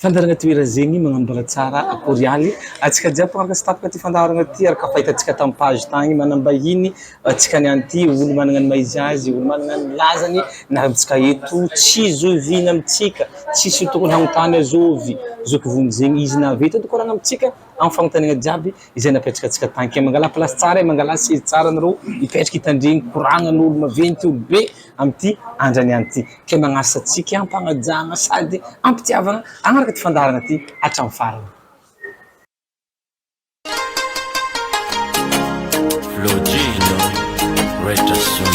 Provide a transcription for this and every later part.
Fandarana toera zegny magnambola tsara akorialy atsika jiaby araka stapaka ty fandarana ty araka fahitatsika tamin'ny page tagny manambahiny atsika niany ty olo manana ny maizy azy olo manana ny lazany nahatsika eto tsy zovina amitsika tsisy tokony hanontany azovy zoky vony zegny izy navety tokorana amitsika amin'ny fagnontaniana jiaby izay napetraka atsika tagny ke mangala place tsara mangala sezy tsara nareo ipetraka hitandregny koragnan'olo maventy olo be amty andrany any ty ke magnasa atsika ampanajagna sady ampitiavana agnaraka ty fandarana ty hatramin'ny farany. Logino, Réalisation.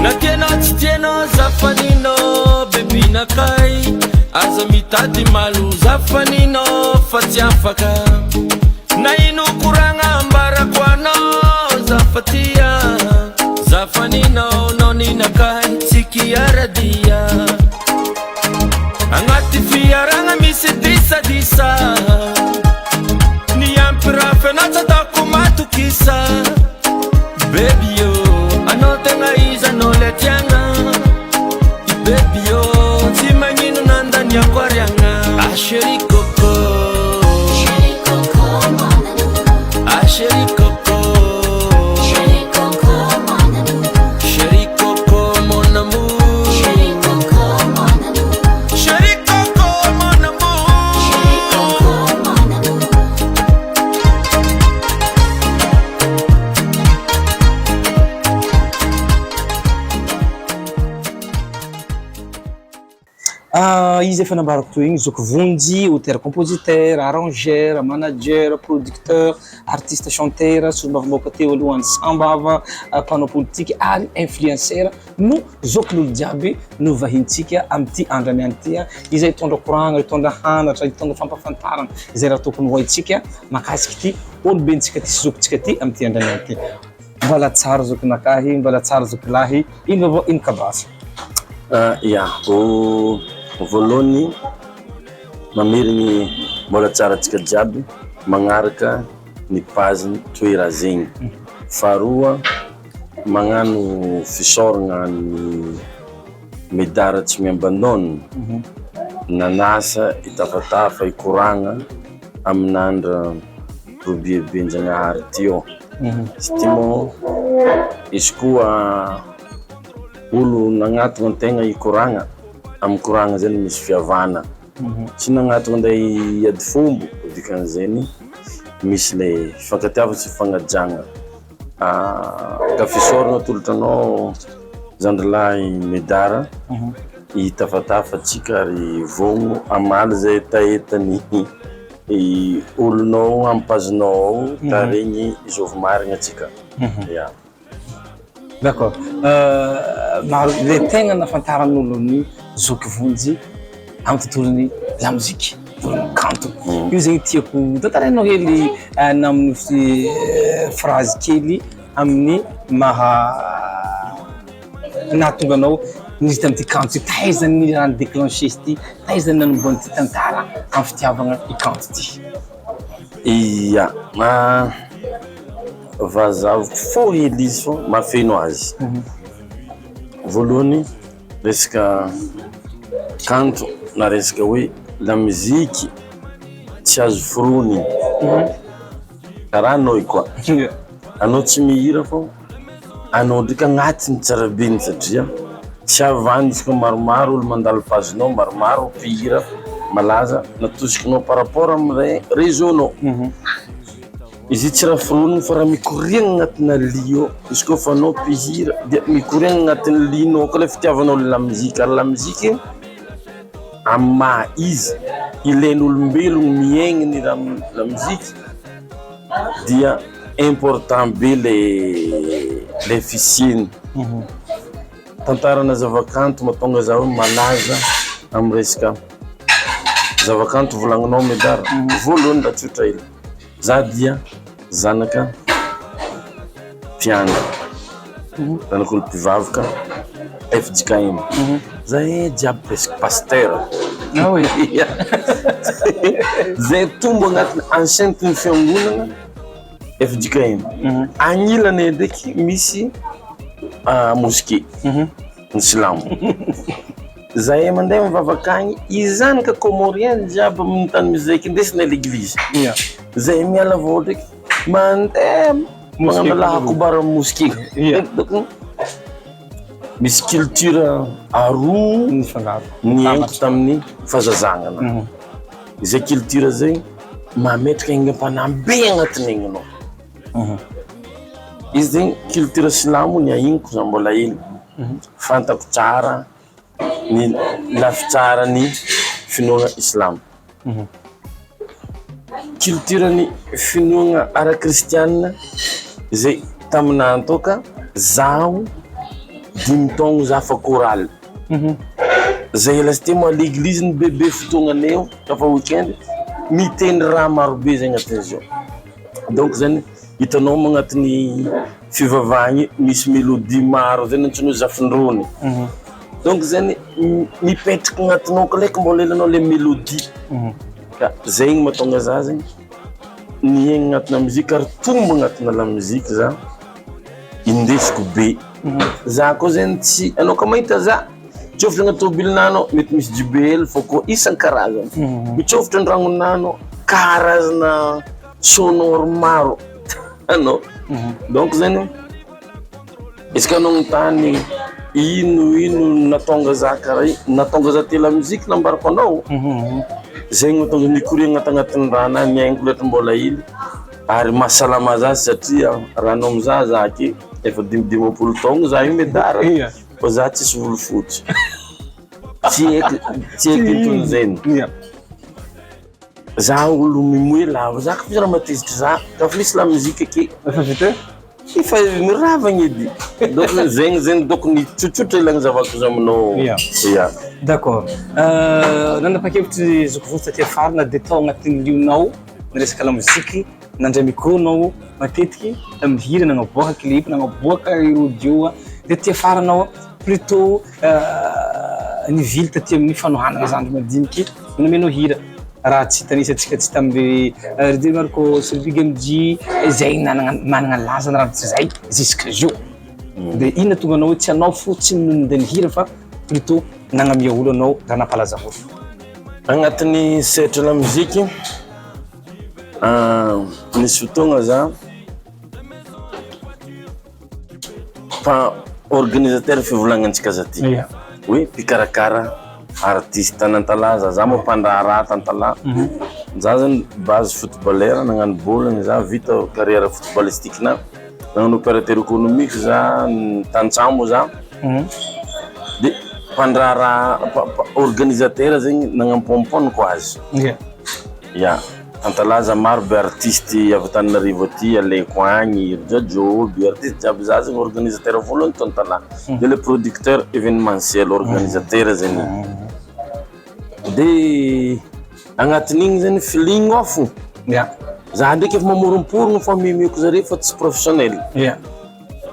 Natiena tsy tiena zafanino bebina kay aza mitady malo zafanino fa tsy afaka na ino koragna ambarako anao zafatia zafanino nonina kay tsy kiaradia agnaty fiaragna misy disadisa ny ampirafena tsy ataoko matokisa baby yo anao tegna izy anao le tiagna baby yo tsy magnino nandany akoariagna chéri coco chéri coco chéri coco mon amour chéri coco mon amour Izy efa nambarako toy igny Zoky Vonjy, auteur, compositeur, arrangeur, manager, producteur, artiste, chanteur, sombavamboaka teo alohan'ny sambava, mpanao politique ary influenceur no zoky lolo jiaby no vahintsika amty andrany any ty izay hitondra koragna, hitondra hanatra, hitondra fampafantarana izay raha tokony ho haitsika makasiky ty olobentsika ty sy zokintsika ty amty andrany any ty. Mbola tsara zokinakahy, mbola tsara zokilahy, ino avao ino kabasa? Voalohany mamerigny mbola tsara antsika jiaby magnaraka ny page TY OE RAHA ZEGNY. Faharoa magnano fisoragna ny Medard tsy Miabandonne nanasa itafatafa ikoragna amin'andra robibenjagnahary teo sy ty mo izy koa olo nagnatona antegna ikoragna amin'ny koragna zany misy fiavana tsy nagnatona anday iady fombo dikan'izany misy le fifankatiava sy fifagnajagna ka fisoragna tolotranao zandrilahy Medard itafatafa tsika ary vogno amaly zay taetany olonao amin'ny pazinao ao taregny izovy marigna atsika. D'accord. Le tegna nafantaran'olo ny Zoky Vonjy amin'ny tontolon'ny la musique, tontolon'ny kanto. Io zegny tiako tantarainao hely amin'ny phrase kely amin'ny maha nahatonga anao nisy tamty kanto io, taizany ny raha déclenché ty, taizany nanomboany ty tantara amin'ny fitiavagna i kanto ty. Vazavoko fo hely izy fo mafeno azy. Voalohany resaka kanto na resaka hoe la musique tsy azo forony karaha anao io koa anao tsy mihira fo anao ndraiky agnatiny tsarabeny satria tsy avanytsika maromaro olo mandalo pazinao maromaro mpihira malaza natosikinao par rapport amin'ny réseau-nao. Izy tsy raha foroniny fa raha mikoriagna agnatina lio izy koa fa anao mpihira dia mikoriagna agnatin'ny linao koa le fitiavanao la musique ary la musique amin'ny maha izy ilain'olombelogno miaigny ny la musique dia important be le fisiany tantarana zavakanto mahatonga zaho malaza amin'ny resaka zavakanto volagninao Medard voalohany raha tsotra hely za dia zanaka piano zanak'olo mpivavaka FJKM za jiaby presque pasteur oui. Zay tombo agnatin'ny enceinte ny fiangonana efa dika iny. Agnilany ndraiky misy mosquée ny silamo. Zahay mandeha mivavaka agny izanaka comorien jiaby amin'ny tany misy zay kindesina l'église. Zay miala voly ndraiky mandeha magnano lahakobara mosquée. Misy culture aroa niaingo tamin'ny fahazazagna. Izay culture zay mametraka aingam-panahy be agnatin'igny anao. Izy zegny culture silamo ny ahigniko za mbola hely. Fantako tsara ny lafy tsara ny finoana islam. Culture ny finoana ara-kristianina zay tamin'andro toka zaho 10 taogno za fa chorale. Zay lasty mo l'église ny bebe fotoagnany eo kafa weekend mitendry raha marobe zay agnatin'izy io. Donc zany hitanao magnatin'ny fivavahagny misy mélodie maro zay antsoina zafindrony. Donc zany mipetraka agnatinao kalaiky mbola elanao le mélodie. Ka zay igny mahatonga za zegny niaigny agnatina muzika ary tombo agnatina la muzika za indesiko be. Za koa zany tsy anao ka mahita za tsofitra agnaty tomobilinanao mety misy JBL fa koa isan-karazany. Mitsofitra andragnonanao karazana sonore maro anao. Donc zany izy anao gnontany ino natonga za karaha io, natonga za te la muzika nambarako anao. Zay mahatonga nikorena agnatin'ny rana niaingo letra mbola hely ary mahasalama za satria raha anao mizaha za ake efa 10 taogno za io Medard fa za tsisy volo fotsy. Tsy haiko intony zany. Za olo mimoe lava za ka firaha matezitra za ka misy la muzika ake efa miravagna edy. Donc zegny donc ny tsotsotra ilagna zavako za aminao. D'accord. Nanapa-kevitry Zoky Vonjy taty afara dia tao agnatin'ny lionao miresaka la musique nandray micro anao matetiky mihira nagnaboaka clip nagnaboaka audio dia taty afara anao plutôt nivily taty amin'ny fanohanana zandry madiniky namenao hira raha tsy tanisa atsika tsy tamin'ny redire marko Selby Gamji zay managna laza raha tsy zay jusque jour. Dia ina tonga anao tsy anao fotsiny nonde ny hira fa plutôt nagnamia olo anao raha nampalaza olo. Agnatin'ny sehatra la muzika nisy fotoagna za fa organisateur fivolagnantsika za ty hoe mpikarakara artiste nantalaza za mampandra raha tantala. Za zany base footballeur nagnano bolagna za vita carrière footballistique na nagnano opérateur économique za tantsamo za. Dia mpandra raha organisateur zegny nagnampompon azy. Antalaza maro be artiste avy Antananarivo aty aleko agny Jojo be artiste jiaby za zegny organisateur voalohany to Antala. Dia le producteur événementiel organisateur zegny. Dia agnatin'igny zany feeling off. Za ndraiky efa mamorom-porogno fa mimeko zare fa tsy professionnel.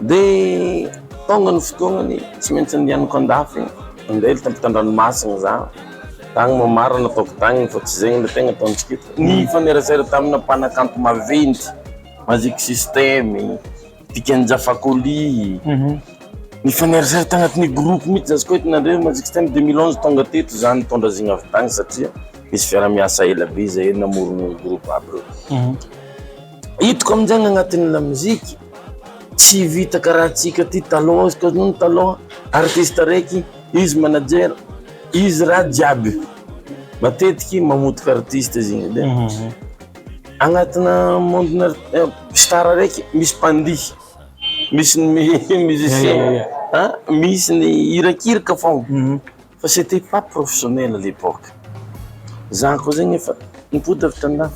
Dia tonga ny fotoagnany tsy maintsy andehanako andafy andeha tampitan-dranomasina za tagny mamara nataoko tagny fa tsy zegny le tegna ataontsika eto. Ny fanerasera tamina mpanakanto maventy Magic System Tikanjafakoli ny fanerasera tagnatin'ny groupe mihitsy zazy koa eto nandre Magic System 2011 tonga teto za nitondra zegny avy tagny satria misy fiara-miasa ela be zay namorogno groupe aby reo. Hitako amin'izany agnatin'ny la muzika tsy vita karaha atsika ty taloha ka nono taloha artiste raiky izy manager izy raha jiaby matetiky mamotika artiste zegny. Dia agnatina monde star raiky misy mpandihy misy ny musicien misy ny hirakiraka fogna fa c'était pas professionnel à l'époque. Za koa zegny efa nipodavitra andafy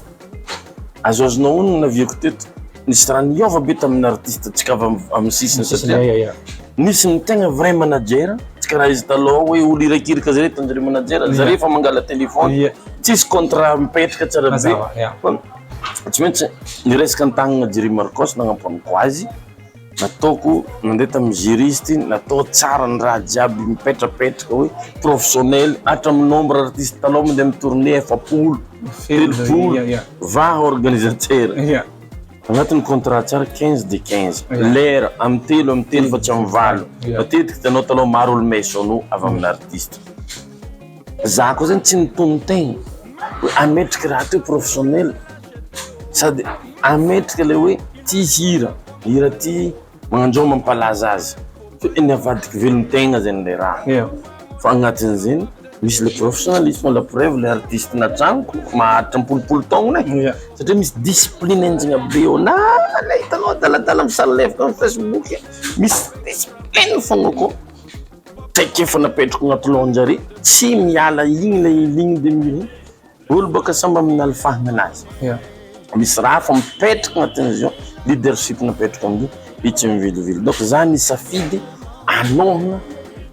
azozonao ono naviako teto nisy raha niova be tamin'ny artiste tsika avy amin'ny sisiny satria nisy ny tegna vrai manager tsy karaha izy taloha hoe olo hirakiraka zare tanjare manager zare efa mangala telefony tsisy contrat mipetraka tsara be. Tsy maintsy niresaka an-tagnana Jiri Marcos nagnamponiko azy nataoko nandeha tamin'ny juriste natao tsara ny raha jiaby mipetrapetraka hoe professionnel hatramin'ny nombre artiste taloha mandeha amin'ny tournée 7 telopolo va organisateur agnatin'ny contrat tsara 15 de 15 lera amin'ny telo fa tsy amin'ny valo matetika tanao taloha maro olo maisonao avy amin'ny artiste za koa zany tsy nitony tegna hoe ametrika raha teo professionnel sady ametrika le hoe ty hira ty magnandrao mampalaza azy fa ny avadiky velon-tegna zany le raha fa agnatin'izany misy le professionnalisme la preuve le artiste natragnoko maharitra ampolopolo taogna satria misy discipline anjigna be eo na le hitanao daladala misalefaka amin'ny Facebook misy discipline fognako kaiky efa napetrako agnaty lohanjare tsy miala igny le ligne de mire olo baka samby amin'ny alfahagna anazy misy raha fa mipetraka agnatin'izy io leadership napetraka amin'io itsy mivilivily donc za nisafidy anohana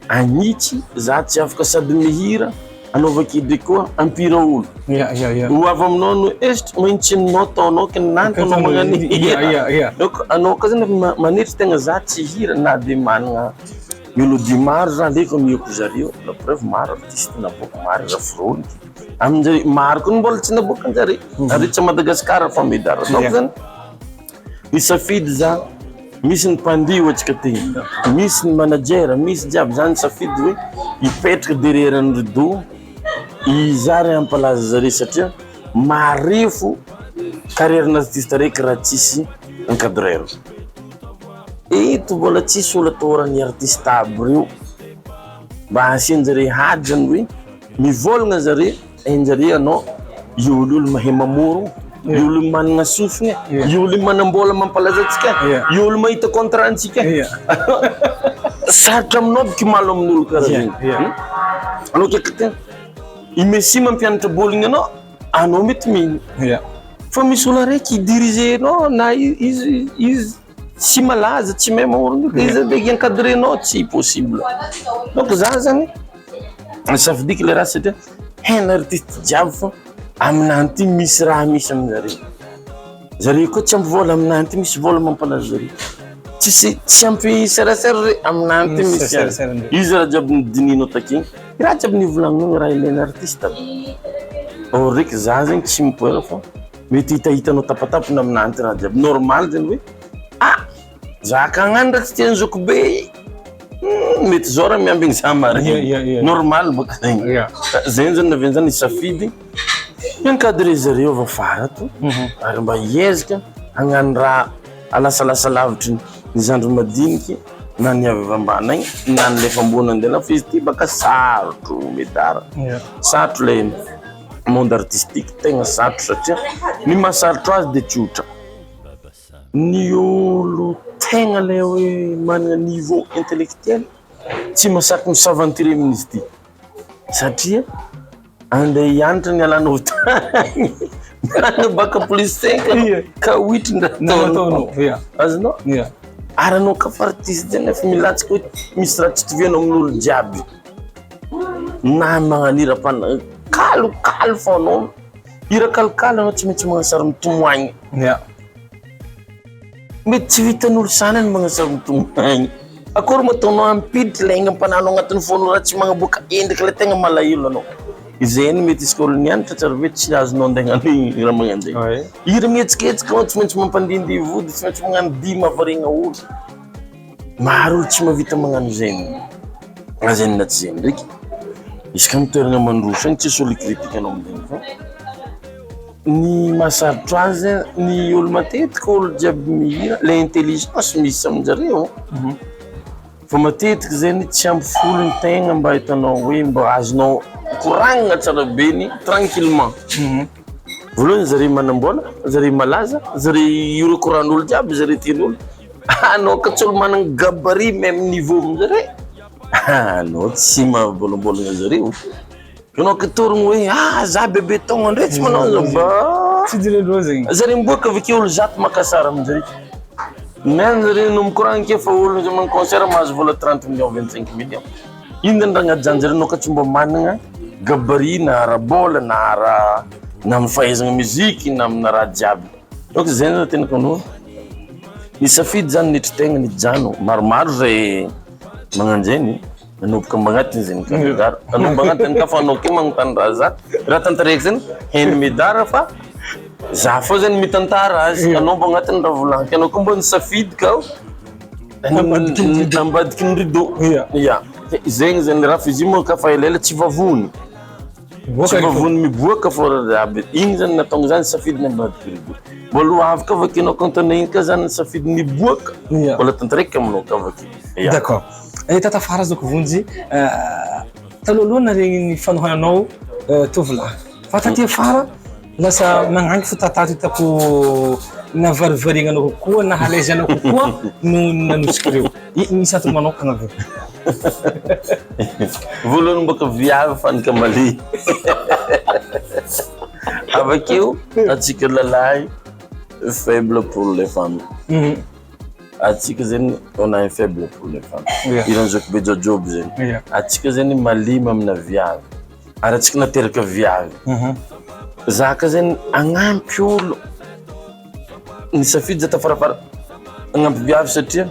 agnitsy za tsy afaka sady mihira anaovakidy koa ampira olo ho avy aminao no estry maintsynao taonao ka nantanao magnano hira donc anao ka zany manetry tegna za tsy hira na de managna mélodie maro za ndefa mieko zareo la preuve maro artiste naboaka maro rafrony aminjare maro koa mbola tsy naboaka anjare aritsy Madagascar fa Medard donc zany nisafidy za misy ny mpandio atsika tegny misy ny manager misy jiaby zany safidy hoe hipetraka derrière ny rideau izary ampalaza zare satria marefo carrière n'artiste raiky raha tsisy encadreur eto mbola tsisy olo ataorany artiste aby reo mba asianjare hady zany hoe mivolagna zare enjare anao olo mahay mamoro olo managna sofigna olo manambola mampalaza atsika olo mahita contrat antsika saratra aminao biky malo amin'olo karaha zany anao kekatena imesi mampianatra boligna anao mety miny fa misy olo araiky dirige anao na izy tsy malaza tsy mahay maorona izy be encadré anao tsy possible donc za zany safidiky le raha satria haina artiste jiaby fa aminanty misy raha misy aminjare zare koa tsy ampy vola aminanty misy vola mampalaza zare tsy ampy serasera re aminanty misy izy raha jiaby nidininao takeny raha jiaby nivolagninao raha ilaina artiste or reky za zegny tsy mipoera fa mety hitahitanao tapatapina aminanty raha jiaby normal zany hoe zaka agnano raha tsy tiany zoko be mety zao raha miambigny za mariny normal boka zegny zegny zany naviany zany isafidy encadré zareo avy afara to ary mba hiezaka hagnano raha alasalasa lavitry ny zandro madiniky na ny avy ambany agny na ny lefa ambony andela fa izy ty baka sarotro Medard sarotro le monde artistique tegna sarotro satria ny mahasarotro azy de tsotra ny olo tegna le hoe managna niveau intellectuel tsy masaky misaventurer amin'izy ty satria andeha hianatra ny alana hotany mana baka plus 5 ka 8 ndrataonao azonao ary anao ka fa artiste zany efa milatsika hoe misy raha tsy tovianao amin'olo jiaby na magnanira kalokalo fa anao hira kalokalo anao tsy maintsy magnasary mitomoagny mety tsy vitan'olo sanany magnasary mitomoagny akory mataonao ampiditra le aigna mpananao agnatin'ny fono raha tsy magnaboaka endrika le tegna malahelo anao izany mety izy olo nianatra tsara ve tsy azonao andeha raha magnanjay hira mihetsiketsika ao tsy maintsy mampandindy vody tsy maintsy magnano dimy avaregna olo maro olo tsy mavita magnano zegny azany na tsy zegny ndraiky izy ka mitoeragna mandroso agny tsisy olo critique anao amizegny fa ny mahasarotro azy ny olo matetika olo jiaby mihira le intelligence misy aminjareo fa matetika zany tsy ampy folo ny tegna mba hitanao hoe mba azonao koragnina tsara be ny tranquillement voalohany zare manambola zare malaza zare iro koran'olo jiaby zare tian'olo anao ka tsy olo managna gabarit même niveau aminjare anao tsy mahabolambolagna zareo anao ka torogno hoe za bebe togna ndray tsy manao tsy direndreo zegny zare miboaka avake olo zato makasara aminjare même zare no mikoragna ke fa olo zay manao concert mahazo vola 30 millions 25 millions ino zany raha agnajanjare anao ka tsy mba managna gabarit na arabola na ara na amin'ny fahaizagna musique na amina raha jiaby donc zay zany tena kanao Nisafidy zany nitry-tegna nijano maromaro zay magnanjeny nanomboka magnatiny zany ka Medard nanomboka magnatiny ka fa anao ke magnontany raha za raha tantaraiky zany hainy Medard fa za fô zany mitantara azy anao mbo agnatiny raha volagniko anao ko mbo nisafidy ka ambadiky ny rideau ya zegny zany raha fizy moa ka fa elaela tsy vavony miboaka fô raha aby igny zany natonga zany safidy ambadiky rideau mbôlo avy ka vaky anao contenu ka zany safidy miboaka mbola tantaraiky aminao ka vaky d'accord tata fara Zoky Vonjy taloha naregny ny fanohananao tovolahy fa taty afara lasa magnangy fo tatato hitako navarivarignanao kokoa na halezy anao kokoa no nanosika reo misy ato manokagna avy voalohany mbaka viavy fanika mali avakeo atsika lalahy faible pour les femmes atsika zany on a un faible pour les femmes iran'zako be jojoby zany atsika zany malimy amina viavy ary atsika nateraka viavy zaka zany agnampy olo nisafidy za tafarafara agnampy viavy satria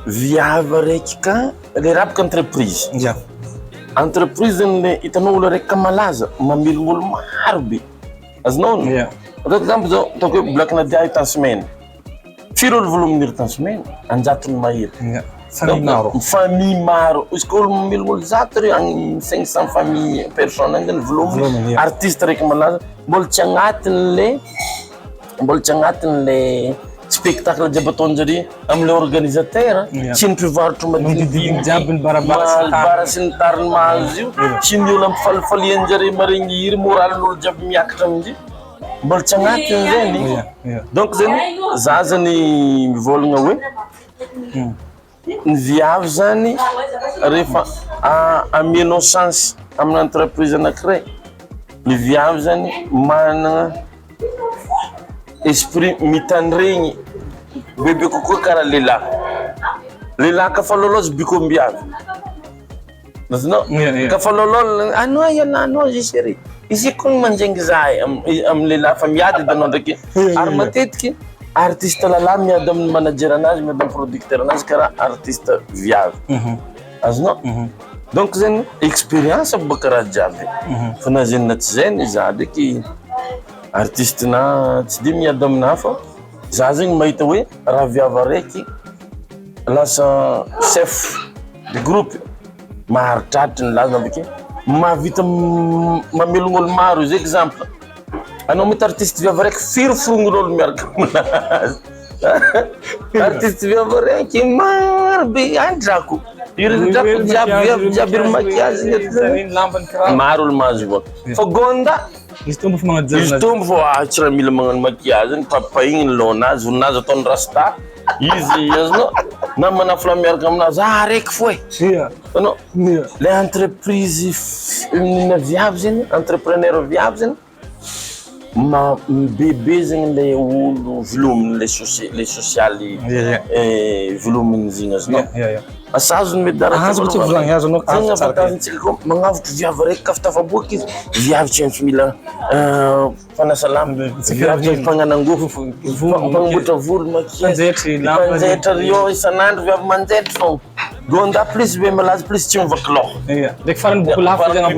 viavy araiky ka le rabaka entreprise entreprise zany le hitanao olo araiky ka malaza mamelogno olo maro be azonao atao exemple zao ataoko hoe Black Nadia hitan semaine firy olo volo miniry tan semaine anjatony mahery famille maro izy ka olo mamelogno olo zato reo agny 500 famille personne angany volominy artiste raiky malaza mbola tsy agnatiny le spectacle jiaby ataonjare amile organisateur tsy ny mpivarotro madinidigny jiaby ny barabara sy ny tariny mahazo io tsy ny olo ampifalifalianjare maregny hiry moralin'olo jiaby miakatra amin'zy mbola tsy agnatiny zany donc zany za zany mivolagna hoe ny viavy zany rehefa amianao chance amin'ny entreprise anankiray ny viavy zany manana esprit mitandregny bebe kokoa karaha lehilahy ka fa lôlôzy bikombiavy nazanao ka fa lôlôlo anao iananao zy chéri izy koa manjengy zahay amin'ny lehilahy fa miady danao ndraiky ary matetiky artiste lalahy miady amin'ny manager anazy miady amin'ny producteur anazy karaha artiste viavy azonao donc zany expérience baka raha jiaby fa na zany na tsy zany za ndraiky artiste na tsy de miady amina fa za zegny mahita hoe raha viavy araiky lasa chef de groupe maharitraritra ny laza avake mahavita mamelogno olo maro izy exemple anao mety artiste viavy araiky firy forongon'olo miaraka aminazy artiste viavy araiky maro be andrako iredrako jiaby ry makiazy maro olo mahazo voaka fa gonda izy tombo fa tsy raha mila magnano makiazy ny papahigny ny lonazy vonazy ataony rasta izy azonao na manafla miaraka aminazy araiky fo anao le entreprise na viavy zany entrepreneur viavy zany bebe zegny le olo velominy le socialy velominy zegny azonao asazony Medard magnavotro viavy araiky ka fitafaboaky izy viavy tsy aintsy mila fanasalamy viavy tsy mpagnanangofo mpagnomboatra volo makiapanjaitra rio isan'andro viavy manjaitra fô gonda plus be malaza plus tsy mivaky loha ndraiky farany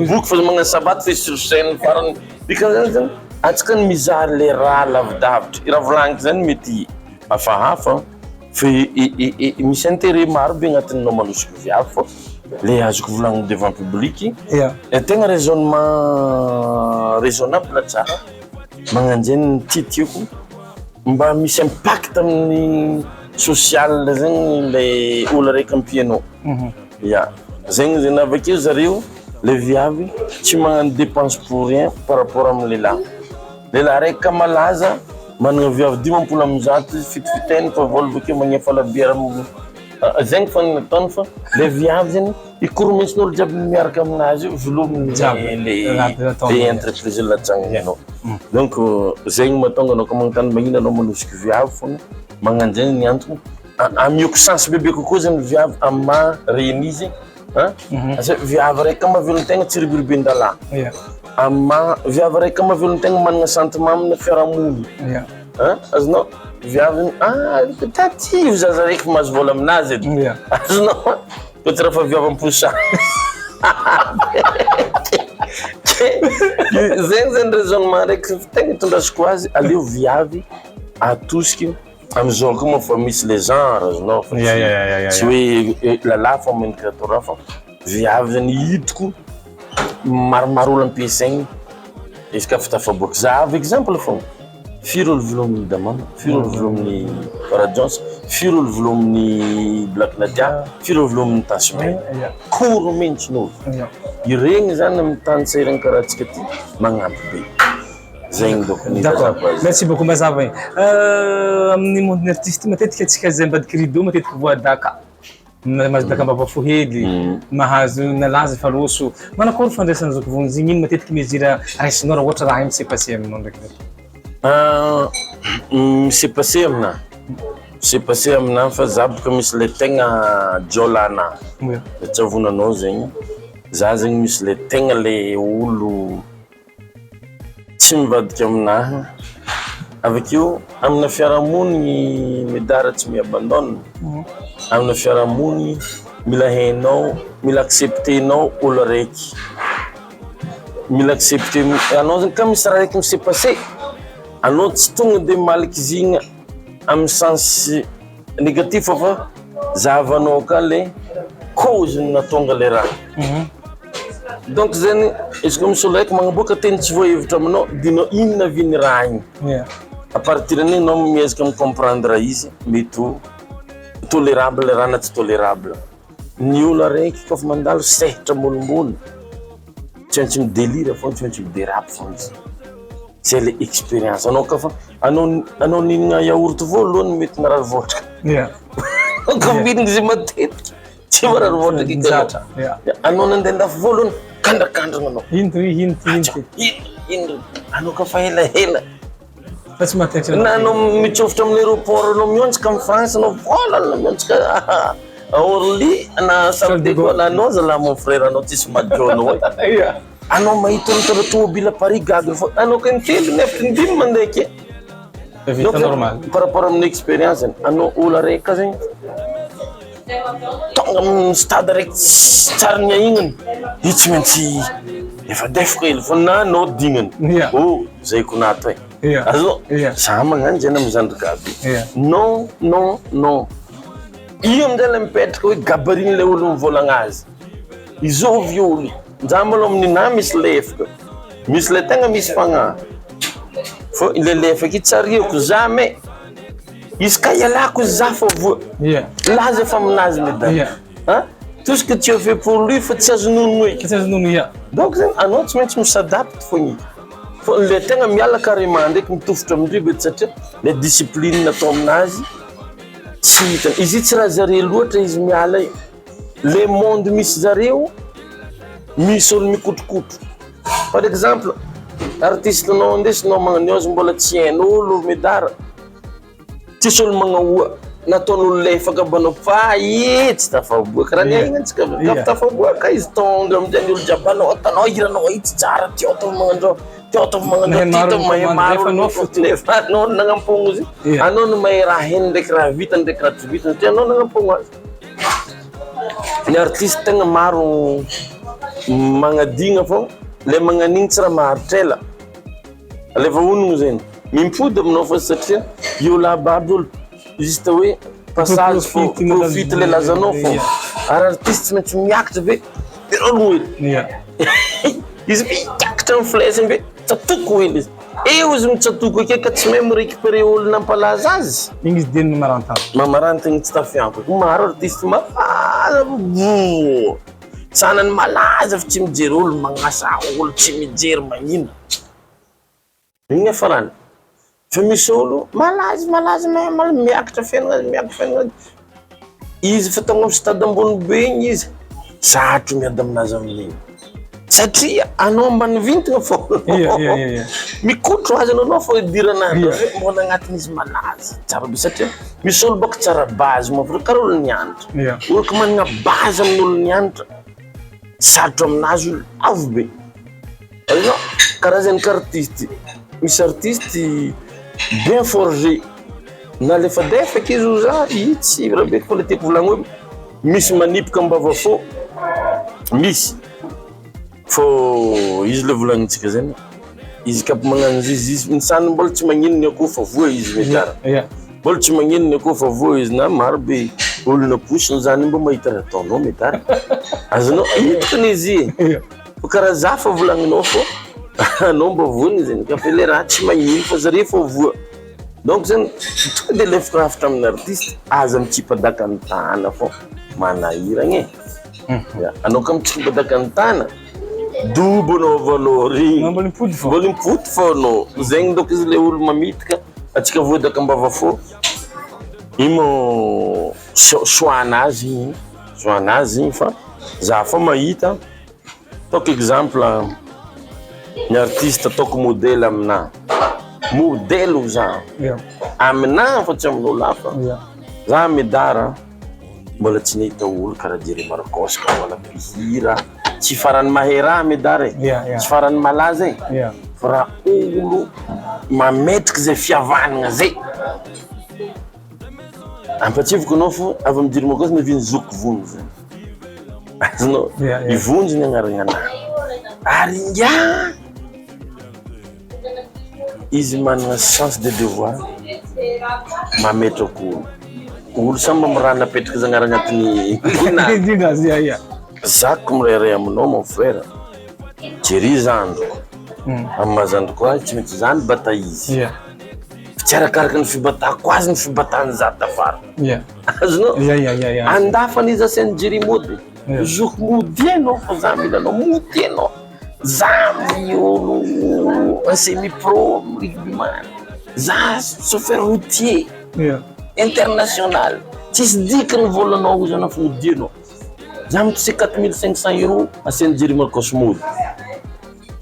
boky fa magnano sabaty fa sur scène farany dikan'zany zany atsika ny mizaha le raha lavidavitra raha volagniko zany mety hafahafa fa misy intérêt maro be agnatin'nao manosika viavy fô le azoko volagny devant public tegna raisonnable tsara magnanjeny tiatiako mba misy impact amin'ny social zegny le olo araiky ampianao zegny zany avakeo zareo le viavy tsy magnano dépense pour rien par rapport amin'ny lehilahy araiky ka malaza manana viavy 10 amzato izy fitofitainy fa vola bakeo magnefa labiera zegny fa nataony fa le viavy zany ikoromesin'olo jiaby miaraka aminazy io velominy le entreprise latsagnanao donc zegny mahatonga anao ka magnotany magnino anao manosika viavy fogna magnano zany ny antony amioko chance bebe kokoa zany viavy ama renizy viavy araiky ka mahavelon-tegna tsy ribiriben-dalà viavy araiky ka mahavelon-tegna manana sentiment amina fiarahamony azonao viaviny taty zaza raiky mahazo vola aminazy edy azonao ko tsy raha fa viava amposa zegny raisonnement raiky tegna itondrasiko azy aleo viavy atosiky amizao koa moa fa misy les genres azonao fa tsy hoe lalahy fa menika atao raha fa viavy zany hitako maromaro olo ampiasaigny izy ka fitafaboaky za av exemple fogna firy olo volomin'ny Damama, firy olo volomin'ny Farajons, firy olo volomin'ny Black Nadia, firy olo volomin'ny Tasman. Koro mihitsy n'olo. Iregny zany amin'ny tany sairany karaha antsika ty magnampy be. Zegny donc ny d'accord. Merci beaucoup mazava igny. Amin'ny monde artiste matetika antsika zay ambadiky rideau matetika voadaka. Mahazo daka mbavafo hely, mahazo nalaza fa roso. Manakory fandraisana Zoky Vonjy igny ino matetika mezira raisinao raha ohatra raha igny s'est passé aminao ndraiky. C'est passé amina. C'est passé amina fa za boka misy le tegna jolana. Tsy avonanao zegny. Za zegny misy le tegna le olo tsy mivadika aminahy. Avekeo amina fiarahamonigny Medard tsy Miabandonne. Amina fiarahamonigny mila hainao, mila acceptenao olo raiky. Mila accepter anao zegny ka misy raha raiky m's'est passé. Anao tsy tonga de maliky zigny amin'ny sens négatif fa zahavanao ka le cause natonga le raha. Donc zany izy koa misy olo raiky magnaboaka teny tsy voahevitra aminao dinao inona viny raha igny. À partir d'an'ny anao miezaka micomprendre izy mety ho tolérable raha na tsy tolérable. Ny olo raiky koa fa mandalo sehatra ambonimbony tsy maintsy midélire foana tsy maintsy midérape foana izy. C'est l'expérience. Anao ka fa anao ninagna yaourt voalohany mety marary voatra. Ka minigny izy matetiky tsy marary voatra kikazatra. Anao nandeha andafy voalohany kandrakandrana anao. Ino anao ka fa ela. Fa tsy matetiky. Na anao mitsofotra amin'ny aéroport anao miontsaka amin'ny France anao vola miontsaka à Orly na salle de Gaulle anao zala mon frère anao tsisy madjono. Anao mahita ny tomobile Paris gaga fa anao kan telo neftra ndimy mandeha ke. Vita normal. Par rapport amin'ny expérience anao olo raiky zegny tonga amin'ny stade raiky tsariny aignany io tsy maintsy efa defaka hely fa na anao dignany zay ko nato e azo za magnano zay namizandrika aby non io amizay le mipetraka hoe gabariny le olo mivolagna azy izovy olo za malo amin'nina misy lefaka misy le tegna misy fagnahy fa le lefaka io tsariako jamais izy ka ialako za fa voa laza efa aminazy medard tout ce que tu as fait pour lui fa tsy azonono eky donc zany anao tsy maintsy misadapte fogna fa le tegna miala carrément ndraiky mitofotra amindribe satria le discipline natao aminazy tsy hitany izy tsy raha zare loatra izy miala io le monde misy zareo misy olo mikotrokotro par exemple artiste nao ndesinao magnano azy mbola tsy hain'olo Medard tsisy olo magnahoa nataon'olo lefaka banao fa tsy tafaboaka raha niaigna antsika ka tafaboaka izy tonga amizay ny olo jiaby anao atanao hiranao itsy tsara ty ataovy magnandro ty ataovy magnandro ty mahay maro lefa anao nagnampogno izy anao no mahay raha heny ndraiky raha vitany ndraiky raha tsy vitany ty anao nagnampogno azy ny artiste tegna maro magnadigna fô le magnanigny tsy raha maharitrela alefa honogno zegny mimpody aminao fa satria io lababy olo juste hoe passage profite le lazanao fô ary artiste tsy maintsy miakatra ve olo hely izy miakatra amin'ny flesiny ve tsatoko hely izy eo izy mitsatoko ake ka tsy mahay mirécupérer olo nampalaza azy igny izy deny mamarantagny tsy tafiampako maro artiste mafaza sanany malaza fa tsy mijery olo magnasa olo tsy mijery magnino igny afarany fa misy olo malaza miakatra fiainagnazy izy fa tonga amin'ny stade ambony be igny izy satro miady aminazy amin'igny satria anao mbany vintagna fô mikotro azy anao fô idiranazy mbola agnatin'izy malaza tsara be satria misy olo baka tsara base moa fa karaha olo nianatra olo ka managna base amin'olo nianatra sarotro aminazy olo avo be azonao karaha zany ka artiste misy artiste bien forgé na lefadefaka izy za itsy rabeko fa le teko volagny hoe misy manipoka ambava fô misy fô izy le volagnintsika zany izy kapa magnano izy misany mbola tsy magnino ny akoho fa voa izy Medard mbola tsy magnino ny akoho fa voa izy na maro be olona posiny zany mba mahita raha ataonao Medard azonao hitany izy fa karaha za fa volagninao fô anao mba voany zany ka fa le raha tsy magnino fa zare fô voa donc zany tonga de lefaka hafatra amin'ny artiste aza mitsipadaka ny tana fô manahiragny anao ka mitsipadaka ny tana dubo anao valori mbola mipody fô anao zegny donc izy le olo mamitika atsika voadaka mbava fô imo soanazy fa za fa mahita ataoko exemple ny artiste ataoko modèle amina modèle za amina fa tsy amin'olo hafa za Medard mbola tsy nahita olo karaha Jery Marcos ka wala mpihira tsy farany mahay raha Medard tsy farany malaza fa raha olo mametrika zay fihavanagna zay ampatsiviko anao fô avy amin'ny Jery Marcos naviny zoky vonjy zany azonao ivonjy ny agnarana anahy ary ngia izy manana sens de devoir mametraka olo samy miraha napetraka zagnara agnatiny zako mireray aminao mon frère Jery zandroko amin'ny mazandroko azy tsy maintsy zany bata izy tsy arakaraka ny fibatako azy ny fibatany za tafara azonao andafany izy asainy Jery mody zoky mody anao fa za mila anao mody anao za olo semi-pro rugbyman za chauffeur routier international tsisy dikany volanao izy anao fa mody anao za mitose 4500 € asainy Jery Marcos mody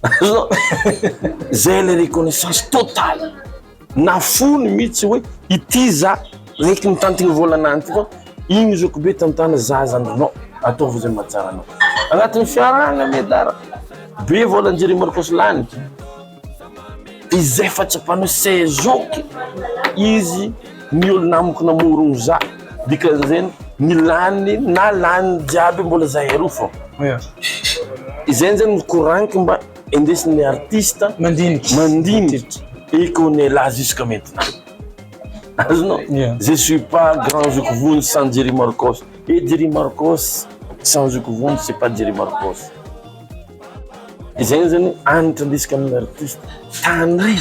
azonao zay le reconnaissance totale na fony mihitsy hoe ity za reky mitantigny volanany ty fa igny zoko be tantana za zandrinao ataovy zay mahatsara anao agnatin'ny fiarahana Medard be volan Jery Marcos laniky izay fa tsapanao se zoky izy ny olo namoko namorogno za dikan'izany ny lany na lany jiaby mbola zahay roa fô izay zany mikoraniky mba indesin'ny artiste mandiniky et qu'on est là jusqu'à maintenant. Non, je suis pas grand Zoky Vonjy sans Jery Marcos. Et Jery Marcos sans Zoky Vonjy, c'est pas Jery Marcos. Zany anatandisika amin'ny artiste tanay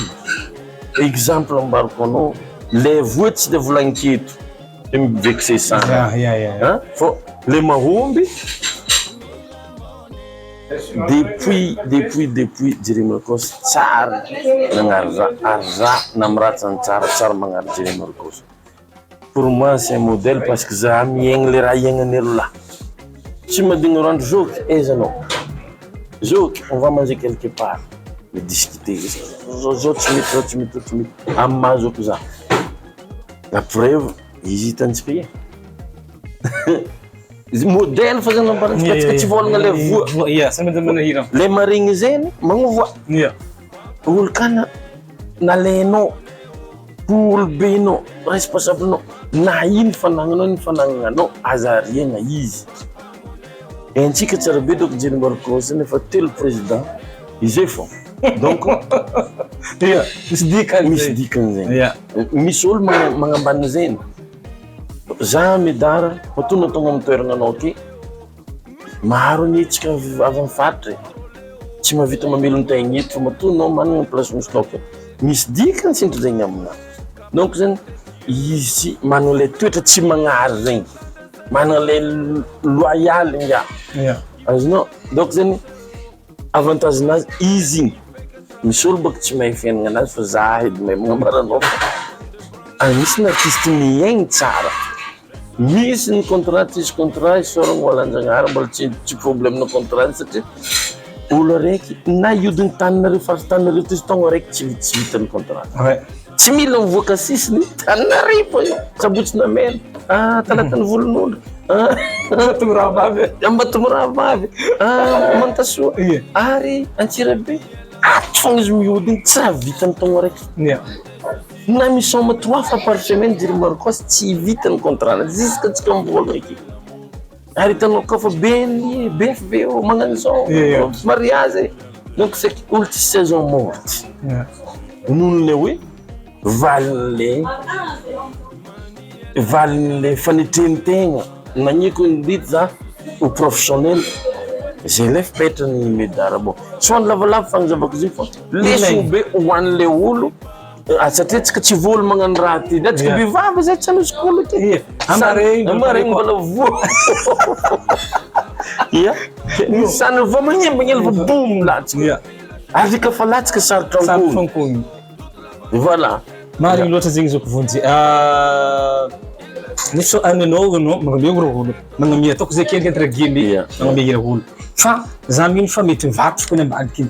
exemple ambarako anao le voa tsy de volagninketo e mivexe sana fô le mahomby depuis Jery Marcos tsara nagnary za namiratsany tsara magnary Jery Marcos. Pour moi c'est un modèle parce que za miaigny le raha iaignagn'olo là tsy madigny randro zoky ezanao zoky on va manger quelque part me discuter zo tsy mety amma zoky za la preuve izy hitantsika modèle fa zany ambarantsika tsy volagna le voa le marigny zany magnovoa olo kana nalenao olo benao responsable na ino fanagnanao azariagna izy antsika tsara be donc Jery Marcos nefa telo président izay fô donc misy dikany zany misy olo magnambany zany za Medard matonga tonga amin'ny toerana anao aty maro anitsika avy amin'ny faritra tsy mahavita mamelony tegna eto fa matonao managna place misy aty misy dikany sintry zegny amina donc zany izy managna le toetra tsy magnary zegny managna le loyal nga azonao donc zany avantage nazy izy misy olo baka tsy mahay fiainagna anazy fa za edy mahay magnambaranao misy ny artiste miaigny tsara misy ny contrat tsisy contrat isoragna hoalanjagnahary mbola tsy problème na contrat satria olo araiky na iodigny taninareo faritannareo tisy taogno araiky tsy vitany contrat tsy mila mivoaka sisiny taninareo fô sabotsy namena talatany volon'olo ambatomiraha vavy mantasoa ary antsirabe ato fogna izy mihodigny tsy raha vitany taogno araiky Na mission 3 fois par semaine dire marcos tsy vita ny contrat jusqu'à tsika mivôlagna eky ary hitanao kofa beny BFB magnano zao mariage donc c'est olo tsy saison morte nonone hoe valin'le fanetrehan-tegna nagniko indity za ho professionnel j'ai lef petrany Medard bon soany lavalava fagnazavako izy fa leso be ho an'le olo satria tsika tsy vôlo magnano raha ty tsika bevava zay tsy anosy kolo ty amaregny mbola voa ia nisany va magnembagny fa boum latsika ary ka fa latsika sarotra fankony voilà marigny loatra zegny zoko vonjy nisy ananao magnamia olo magnamia ataoko zay kely entre guillemets magnamia olo fa za mino fa mety mivarotra kony ambadiky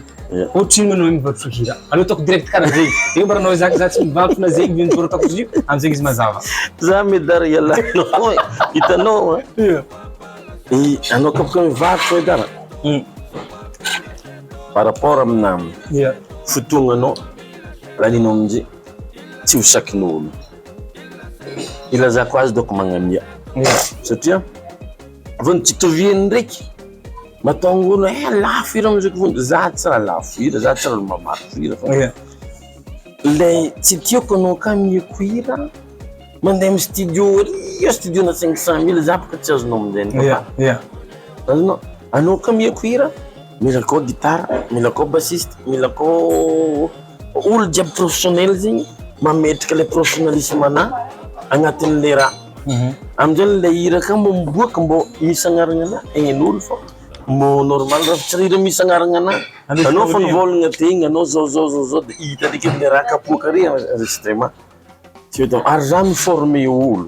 ohatriny manao mivarotra hira aleo ataoko direct karaha zegny io mba ranao zaka za tsy mivarotra na zegny vinjoro ataoko izy io amizegny izy mazava za Medard ialano hitanao anao kapaka mivarotra Medard par rapport amina fotoagnanao laninao amizay tsy ho sakin'olo ilazako azy doko magnamia satria vony tsy toviany ndraiky matonga olo lafo hira amizako vony za tsy raha lafo hira za tsy raha mamarotra hira fa le tsy tiako anao ka mieko hira mandeha amy studio studio na 500 000 za baka tsy azonao aminjay azonao anao ka mieko hira mila koa guitare mila koa bassiste mila koa olo jiaby professionnel zegny mametraka le professionnalisme ana agnatin'le raha amizay le hira ka mbo miboaka mbo misy agnarana ana egnin'olo fa mbo normal raha tsy hira misy agnarana ana anao fa nivolagna tegna anao zao de hita ndraiky le raha kapoaka re enregistrement tsy hoe ary za miforme olo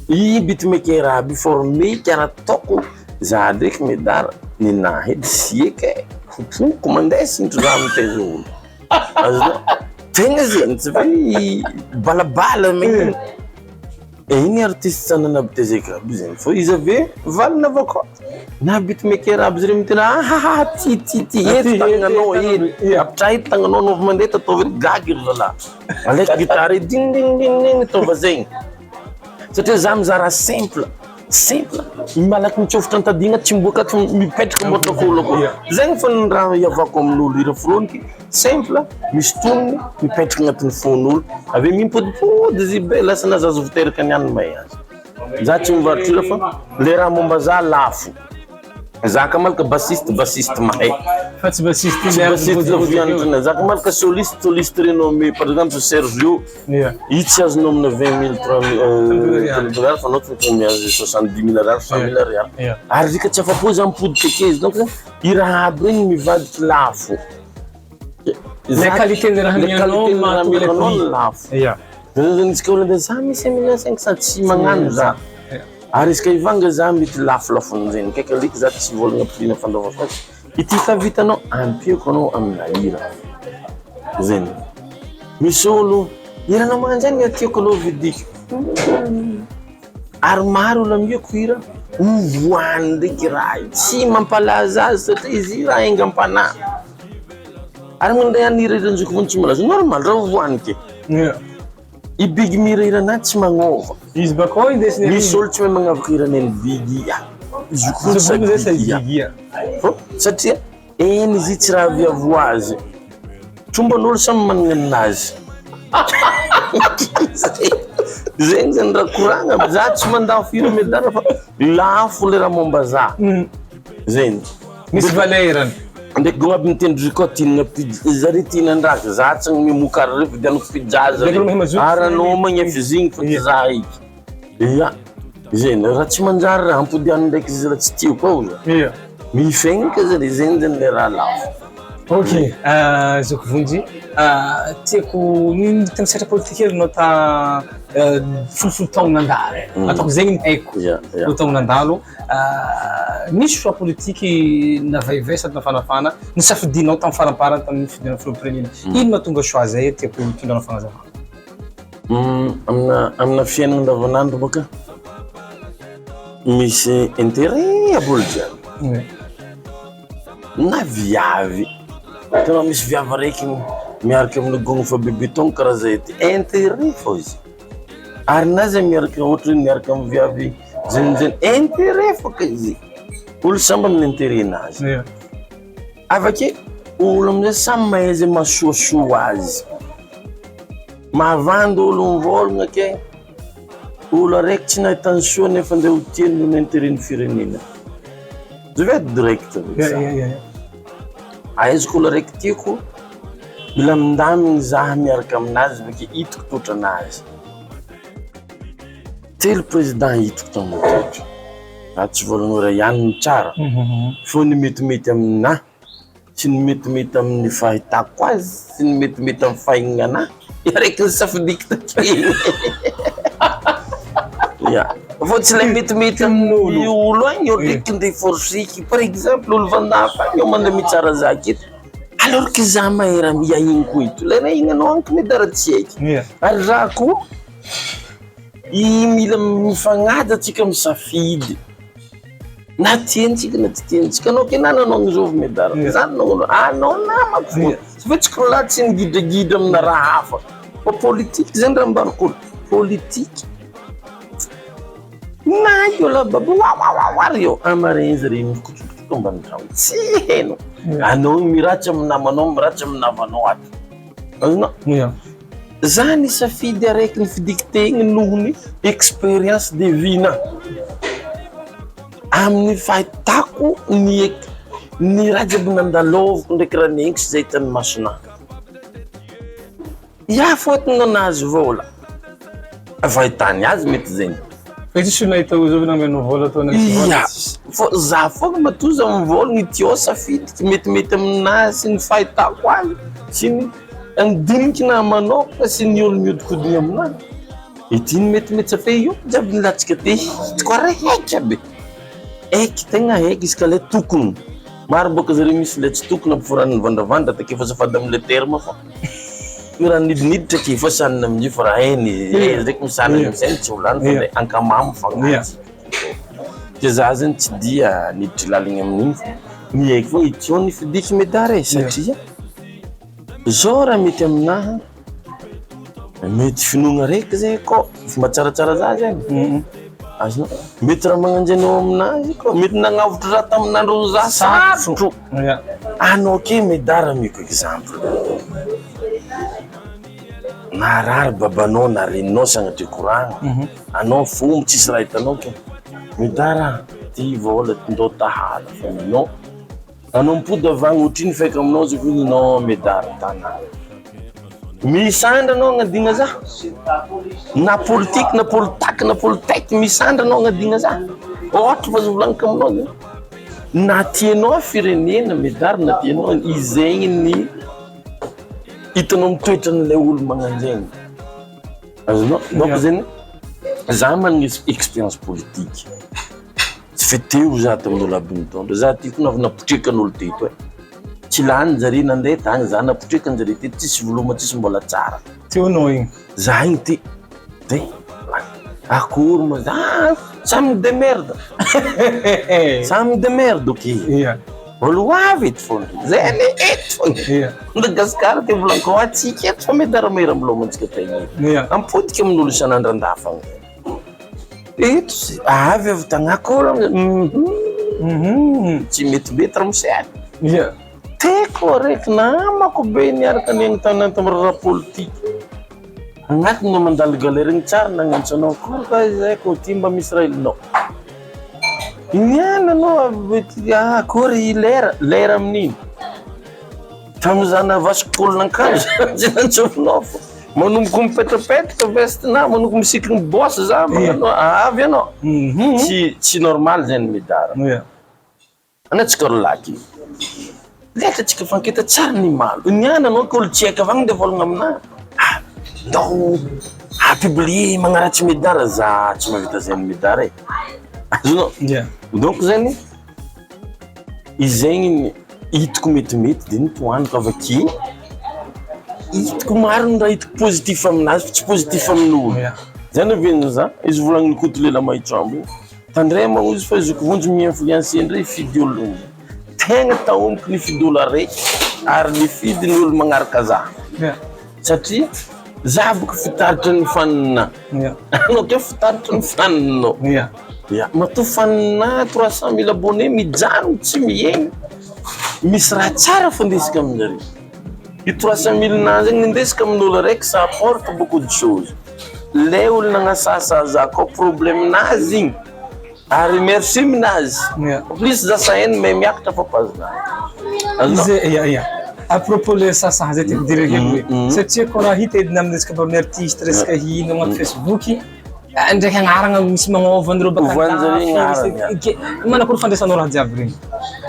i beatmaker aby formé karaha ataoko za ndraiky Medard ninahy edy sy eky fopoko mandeha sintro za mitaiza olo azonao tegna zegny tsy hoe balabala megny igny artiste sanana aby tezeka aby zegny fo izy ave valina avao koa na beatmaker aby zare mitena ty eto tagnanao apitra eto tagnanao nova mandeha tataovy ry gagy ry zala alaiky gitare ding ding ding ding tova zegny satria za mizara simple malaky mitsofitra antadigna tsy miboaka ato mipetraka mbotrakolo koa zegny fa ny raha iavako amin'olo hira foloniky simple misy tonony mipetraka agnatin'ny fon'olo ave mimpodipody izy be lasa nazazo viteraka ny any may azy za tsy mivarotra hira fa le raha momba za lafo zaka malaka bassiste mahay fa tsy bassiste viantrana zaka malaka soliste renommé par exemple Sergio i tsy azonao amina 20 000 $30 fa anao tokony azy 70 000 $100 000 ary rika tsy afapo za mipodika akeza donc hira aby regny mivadiky lafo le qualité de raha mianao lafo zany izy ka olona za misy 1,500,000 tsy magnano za ary izy ka ivanga za mety lafolafony kaiky aliky za tsy volagna prix-na fandaova fa ity ka vitanao ampiako anao amina hira zegny misy olo hiranao magnanjany atiako aloha vidiko ary maro olo amiako hira ovoany ndraiky raha tsy mampalaza azy satria izy raha engam-panà ary mandeha anira hiranjoko vony tsy malaza normal raha ovoany ke ibigy mihirahirana tsy magnova izy bakao indesiny misy olo tsy mahay magnavaka hiraneny bigy satria eny izy tsy raha viavo azy tromban'olo samy manana aminazy zegny zany raha koragna za tsy mandafo hira Medard fa lafo le raha momba za zegny misy valerany ndraiky gona aby mitendry koa tinana zare tinan-draka za tsy mimokary re vidianako pijaza ary anao magnefy zigny fa ty za iky zegny raha tsy manjary raha ampodiano ndraiky izy raha tsy tio koa mifegny ka zare zegny zany le raha lafo ok zoko vonjy tiako ny tena satra politika hely nao ta folofolo taogna nandalo ataoko zegny ny haiko folo taogna nandalo nisy choix politiky navaivay sady nafanafana nisafidinao tamin'ny faramparany tamin'ny fidina folo premier ino mahatonga choix zay tiako tondranao fagnazavana amina fiainana andavanandro baka misy intérêt abolo jiaby na viavy tena misy viavy raiky miaraka amin'ny gogno fa bebeton karaha zay ty intérêt fô izy ary na zay miaraka ohatra miaraka amin'ny viavy zeny intérêt fô ka izy olo samby amin'ny intérêt nazy avake olo amizay samy mahay zay mahasoasoa azy mahavandy olo mivolagna ke olo araiky tsy nahitany soa nefa andeha ho tiany noho ny intérêt ny firenena je vais être direct aiziko olo araiky tiako mila mindamigny zaho miaraka aminazy vake hitako totra anazy telo président hitako tamin'ny totra tsy volagno ray ihany ny tsara fô ny metimety aminahy sy ny metimety amin'ny fahitako azy sy ny metimety amin'ny fahignanahy araiky ny safidiky takeny fô tsy lay metimety amin'ny olo agny olo raiky ndeha forsiky par exemple olo vandafa agny eo mandeha mitsara za aketo alors que za mahera miahigny koa ito le raha ignanao agny Medard tsy haiky ary raha koa mila mifagnady atsika misafidy na tiantsika na tsy tiantsika anao ke nananao agny Medard zany anao namako fô tsy fa tsy kolola tsy nigidragidra amina raha hafa fa politique zany raha mbariko politique na io la baba wawawawary io amaregny zare mikotrokotro ambany trano tsy hainao anao miratsa amin'ny namanao miratsa amin'ny navanao ato azonao zany safidy araiky ny fidiktegny nohony expérience de vie-na amin'ny fahitako ny raha jiaby nandalovako ndraiky raha nengitsy zay hitany masona fotony anazy vola fahitany azy mety zegny tsisy nahita zao nameno vola ataona fô za fogna matoza mivolagna itio safidiky metimety aminazy sy ny fahitako azy sy ny andiniky namanao sy ny olo miodikodigny aminazy itiny metimety safe io jiaby nilatsika te hitiko ara haiky aby aiky tegna haiky izy ka le tokony maro boka zare misy le tsy tokony ampiforan'ny vandravandra take fa safady amile terme fô raha nidiniditra ke fa sanina amin'io fa raha hainy ndraiky misanina amizay tsy olany fa le ankamamo fagnazy ke za zany tsy dia niditry laligny amin'igny fa miaiky fogna itio ny fidiky Medard satria zao raha mety aminahy mety finogna raiky zay ko fomba tsaratsara za zany azonao mety raha magnanjany eo aminazy ko mety nagnavotro raha tamin'andro za sarotro anao ke Medard miko exemple narary babanao na reninao sagnatria koragna anao fomba tsisy raha hitanao ke Medard ty vola ndao tahala faminao anao mipody avagny otriny faika aminao zay koa ninao Medard tana misandra anao agnadigna za na politique na politaky na politaiky misandra anao agnadigna za ohatra fa zovolagniko aminao zay na tianao firenena Medard na tianao izegny ny hitanao mitoetra n'ilay olo magnanjegny azonao donc zany za managna expérience politique tsy feteo za tamin'olo aby mitondra za tiako napotrikan'olo teto tsy lany zare nandeha tagny za napotrikan zare teto tsisy voloma tsisy mbola tsara teonao igny za igny ty de akory ma za samy demerde samy demerde ok olo avy eto fogna zay le eto fogna Madagasikara ty volanko atsika eto fa Medard mahera milomantsika tegny ampodika amin'olo isan'andro andafagna eto avy avy tagny akory tsy metibety raha misy teko raiky namako be niaraka niagny tanany tamin'ny raha politique agnatiny no mandalo galerigny tsara nagnantsanao akory ka zay ko ty mba misy raha ilinao niananao akory lera amin'iny tamizana vasik'olona ankanjo tsy nantsofinao fô manomboka mipetrapetraka vestina manomboka misikiny boss za magnanao avy anao tsy normal zany Medard anatsika rolaky letra tsika fankita tsara ny malo niananao ka olo tsy haika avagny nde volagna aminahy ndao publier magnaratsy Medard za tsy mavita zany Medard azonao donc zany izegny hitako metimety de nitoaniko avake hitako mariny raha hitako positif aminazy fa tsy positif amin'olo zany aveny za izy volagniny koto lela mahitrambo tandray magno izy fa zoky vonjy mi-influencer ndray fidy olo tegna taomboko ny fidy olo araiky ary nifidy ny olo magnaraka za satria za boka fitaritry ny fanina anao ke fitaritry ny faninao matoa fanina 300 000 abonnés mijano tsy miegny misy raha tsara findesika aminare i 300 000 na zegny indesika amin'olo araiky ça apporte beaucoup de choses le olo nagnasasa za ko problème nazy igny ary merci minazy plus za sahen mais miakatra fapazna à propos le sasa zay tiako dire satria ko raha hita edina amin'ny resaka amin'ny artiste resaka hino agnaty Facebook ndraiky agnaragna misy magnova andreo baka manakory fandraisanao raha jiaby regny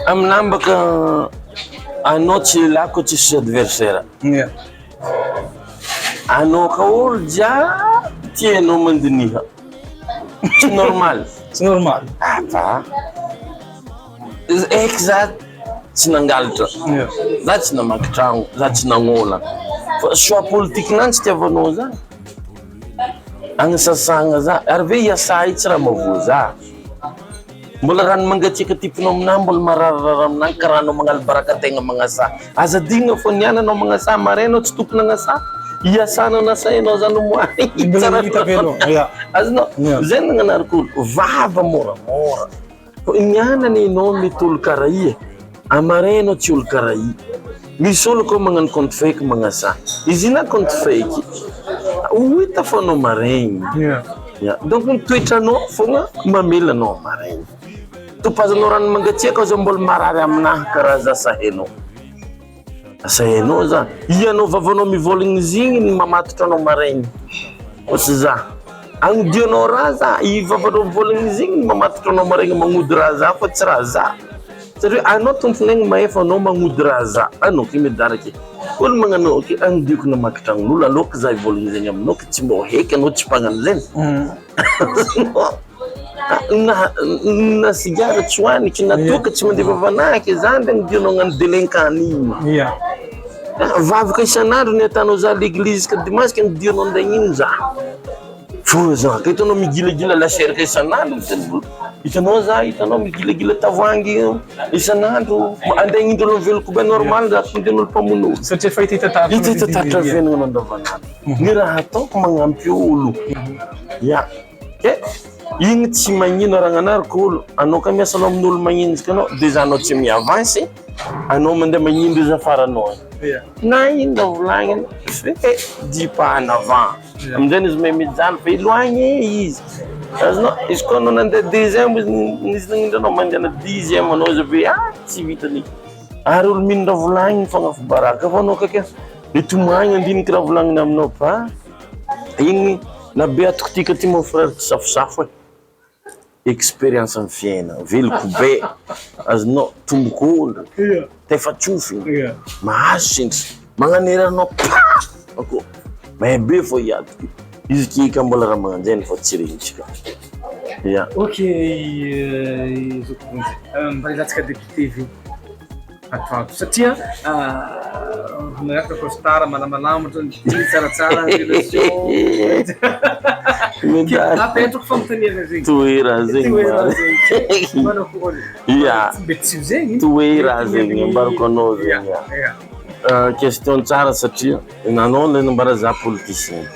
aminah baka anao tsy lako tsisy adversaire anao ka olo jiaby tianao mandiniha tsy normal tsy normal eky za tsy nangalatra za tsy namaky tragno za tsy nagnôla fa choix politique nany tsy tiavanao za agnisasagna za ary ve iasa i tsy raha mavoa za mbola rano mangatsiaka tipinao aminah mbola mararirary aminah ka rahanao magnalibaraka-tegna magnasa azadigna fo niananao magnasa marainao tsy tokony agnasa iasanao nasainao zany moaazanao zay nagnanariko olo vava moramora nianany anao mety olo karaha i amarainao tsy olo karaha i misy olo koa magnano compte fake magnasa izy na compte fake hita fonao maraigny donc nitoetranao fogna mamelanao maraigny topazanao rano mangatsiaka za mbola marary aminah karaha za sahenao za ianao vavanao mivolagny zigny ny mamatotra anao maraigny osy za agnidianao raha za i vavanao mivolagny zigny ny mamatotra anao maraigny magnody raha za fa tsy raha za satria anao tomponegny maefa anao magnody raha za anao ke Medard ke olo magnanao ke agnidiako namaky tragnon'olo aloka za ivolagny zegny aminao ke tsy mbô heky anao tsy mpagnano zeny na sigara tsy hoaniky natoka tsy mandeha vavanaky zany de agnidianao agnano délinquant-igny vavaka isan'andro ny atanao za l'église ka dimanche agnidianao anday ino za fo za ka hitanao migilagila laserika isan'andro hitanao migilagila tavoangy isan'andro anday gn'indrolo veloko be normal za findian'olo mpamono satria fa hitatatra venagna andavanandro ny raha ataoko magnampy olo igny tsy magnino raha agnanariko olo anao ka miasanao amin'olo magninjika anao de za anao tsy miavansy anao mandeha magnindry za faranao na ino da volagniny dipa en avant amin'izay izy may mijaly fa iloagny izy azonao izy koa anao nandeha deuxième izy nagnindry anao mandehana 10e anao izy ve tsy vitany ary olo minondra volagniny fagnafi baraka fa anao kake nitomagny andiniky raha volagniny aminao fa igny na be atoko tika ty mon frère tsy safosafo expérience amin'ny fiaina veloko be azonao tombok'olo tefa-tsofiny mahazo sindry magnaneranao ako may be fo iadiky izy kika mbola raha magnanjany fa tsy regnitsika ok Zoky Vonjy mba ilatsika député vy atoato satria miaraka costara malamalamatra ny tsaratsara relation apetrako famontaniana zegny toera zegny tsy zegny toera zegny ambarako anao zegny question tsara satria nanao le nambara za politicien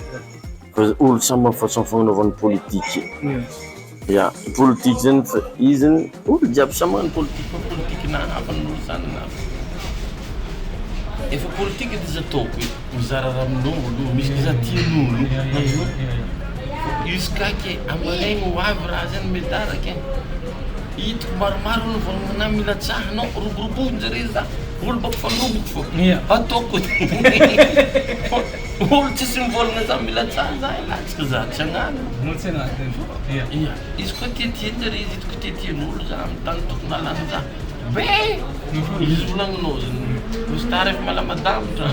olo samy façon fagnanovany politique politique zany fa izy olo jiaby samy magnano politique na hafan'olo zany na efa politique izy ataoko mizara ramin'olo misy izy tian'olo izy kake amaraigny ho avy raha zany Medard ke hitako maromaro olo volagna mila tsahanao roborobovy zare za olo bako fanoboko fo ataoko olo tsisy mivolagna za mila tsaha za ilatsika za tsy agnano izy koa tiatiany zare izy hitako tiatian'olo za amin'ny tany tokony alana za be izy volagninao Medard efa malamadamatra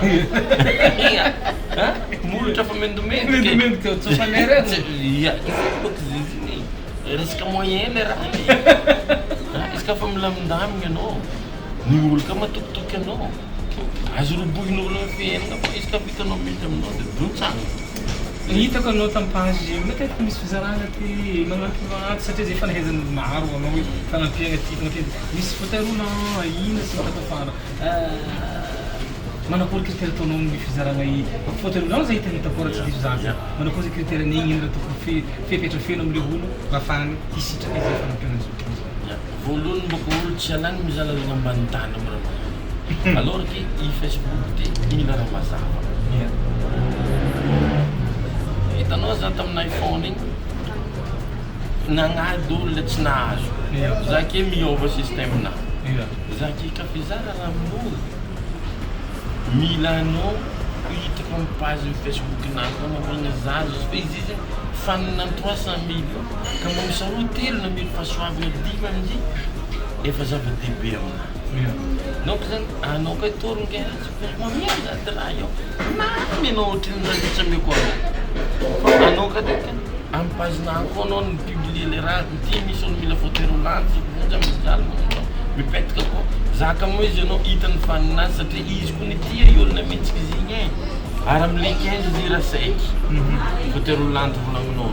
molotra fa mendomendoko resaka moyen le raha izy ka fa milamindamigny anao ny olo ka matokitoky anao azo robohin'olo amin'ny fiainana fa izy ka vitanao mety aminao de dontsagna hitako anao tampage matetiky misy fizaragna ty magnampy satria zay fanahezan'olo maro anao hoe fanampiagna ty misy fatarona ino sy matafara manakory critère ataonao ny fizaragna i faotelo zay hitahitako raha tsy diso zany manakory zay critère n'igny ino raha tokony fepetrafeno am'le olo mba ahafahany hisitraka izy fanampiana zoky voalohany mboko olo tsy alany mizalalana ambany tany am raha alors que i Facebook ty mila raha mazava hitanao za tamin'ny iPhone igny nagnady olo le tsy nahazo za ke miova système-na za ke ka fizara raha amin'olo mila anao hitako amin'ny page ny Facebook-nazy fa mampagna zaza fa izy izy fanina 300 millions ka mamisa hotely na milo fahasoavana dimy amizay efa zava-dehibe amina donc zany anao ka torony ke mamiaza ady raha io na menao ohatrany zany tsy ameko anao anao ka deka amin'ny page-nako anao ny publier le raha ty misy olo mila photo roulante vonja mizaly mipetaka koa zaka moa izy anao hitany faninazy satria izy koa ny tia i olona mihitsika izy igny e ary am'le 15 zira saiky photo roulante volagninao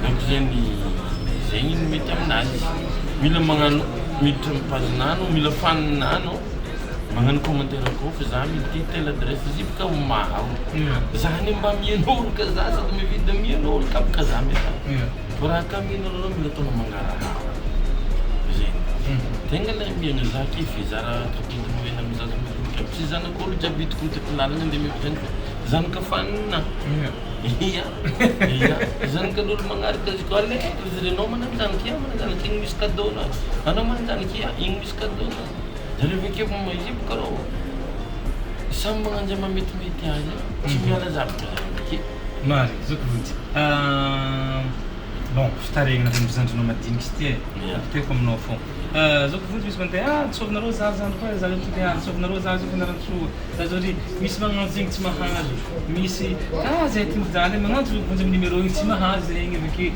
donc zany zegny ny mety aminazy mila magnano miditra amin'ny page-nano mila faninano magnano commentaire koa fa za mititela adresse izy boka maro zany mba mian'olo ka za sady mividy mian'olo ka boka za meta fa raha ka mian'olo mila ataonao magnaraha zegny tegna lay miagna za ke fizara kapidina hoe namizaza mivoka tsy zanak'olo jiaby hitako mitety lalagna andeha mivozany fa zanaka fanina iya zanaka l'olo magnaraka azy koa le izy renao mananjanaky mananjanaky igny misy cadeau-na anao mananjanaky igny misy cadeau-na zareo avekeo izy boka rô samy magnanja mametimety azy tsy miala zavatra zareo aveke mary zoky vonjy bon fitaregna fa mizandronao madinika izy ty e teko aminao fô zoky vonjy misy mandeha tsovinareo zaza zany koa za tokony tsovinareo zaza io fanarantso za zao ry misy magnano zegny tsy mahazo misy zay ty mizaly magnano zoky vonjy amin'ny numéro igny tsy mahazo zegny aveke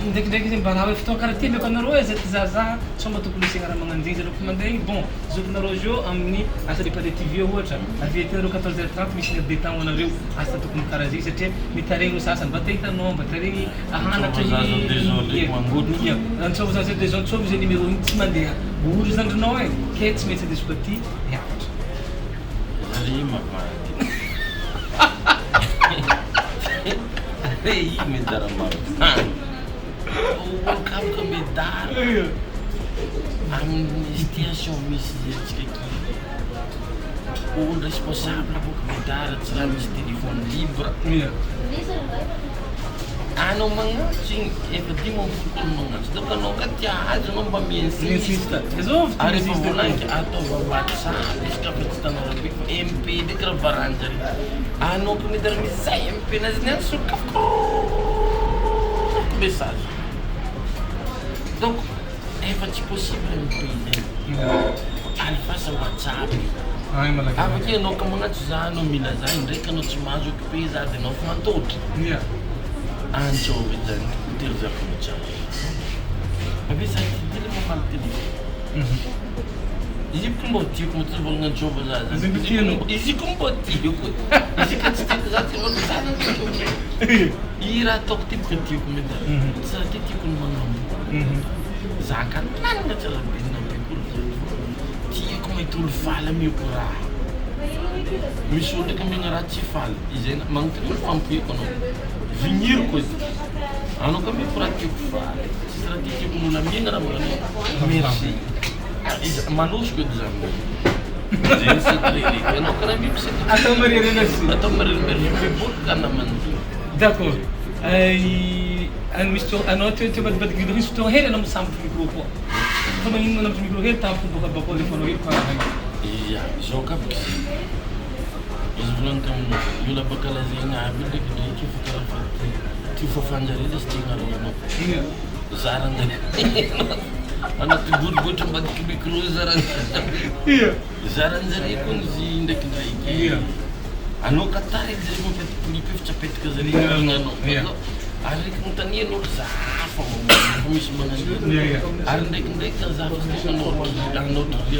ndraikindraiky zegny mba raha hoe fotoa karaha ty meko anareo e zay ty zaza so mba tokony isiagna raha magnano zegny zareo ko mandeha igny bon zokinareo zio amin'ny asa depade TV ohatra aviatenareo 14h30 misy ny détend anareo asa tokony karaha zegny satria mitaregny sasany mba te hitanao mba taregny ahanatra antsôvo zaza des gens tsôvo zay numéro igny tsy mandeha olo zandrinao e ke tsy mety andesiko aty miafatra zary mavanty i Medard maro olo kaboka Medard amin'ny situation misy zetsika ki olo responsable boka Medard tsy raha misy téléphone libre anao magnantso igny efa 10 magnantso donc anao ka tia azy anao mba miinsiste ary efa volanky ataova WhatsApp izy ka fa tsy tanao raha be fa MP ndraiky raha varanjary anao ka Medard misy zay MP nazy niany sokafako message donc efa tsy possible MP zegny alifasa WhatsApp avake anao ka magnantso za anao mila za ndraiky anao tsy mahazo occupé za de anao fa mantotry antsôvy zany telo zakonitsara ave za tidily mafaly téléphone izy ko mbo tiako matsy volagna antsôva za izy ko mbo tiako izy ka tsy tiako za tsy volagna za nantsôva i raha ataoko ty boka tiako Medard tsy raha ty tiako ny magnambola za ka nanana tsara be nambekolo tiako mahita olo faly amioko raha misy olo ndraiky miagna raha tsy faly izay magnotany olo fampoeko anao vignir koa izy anao ka meko raha tiako faly tsisy raha ty tiako n'olo amiagna raha magnano merci manosiko edy zany zegny secret anao karaha mipy secret atao mariremercie atao mariremercie miboaka ka namandy d'accord misy anao teo badibadiky misy fotoagna hely anao misambotra micro koa fa magnino manambotra micro hely tampoko boka bakao le fanao hely karaha iya zao ka boka izy volagny taminao mila baka lazegny aby ndraikindraiky fa karaha fa ty fafanjare le sy tegna rananao zaranjare anaty boribotra mbadiky micro zaranjare koa izy ndraikindraiky anao ka tara izy zare mapetaka clip efa tsy apetaka zare ananao ary ndraiky nontanian'olo zafa misy magnano ary ndraikindraiky zafa anao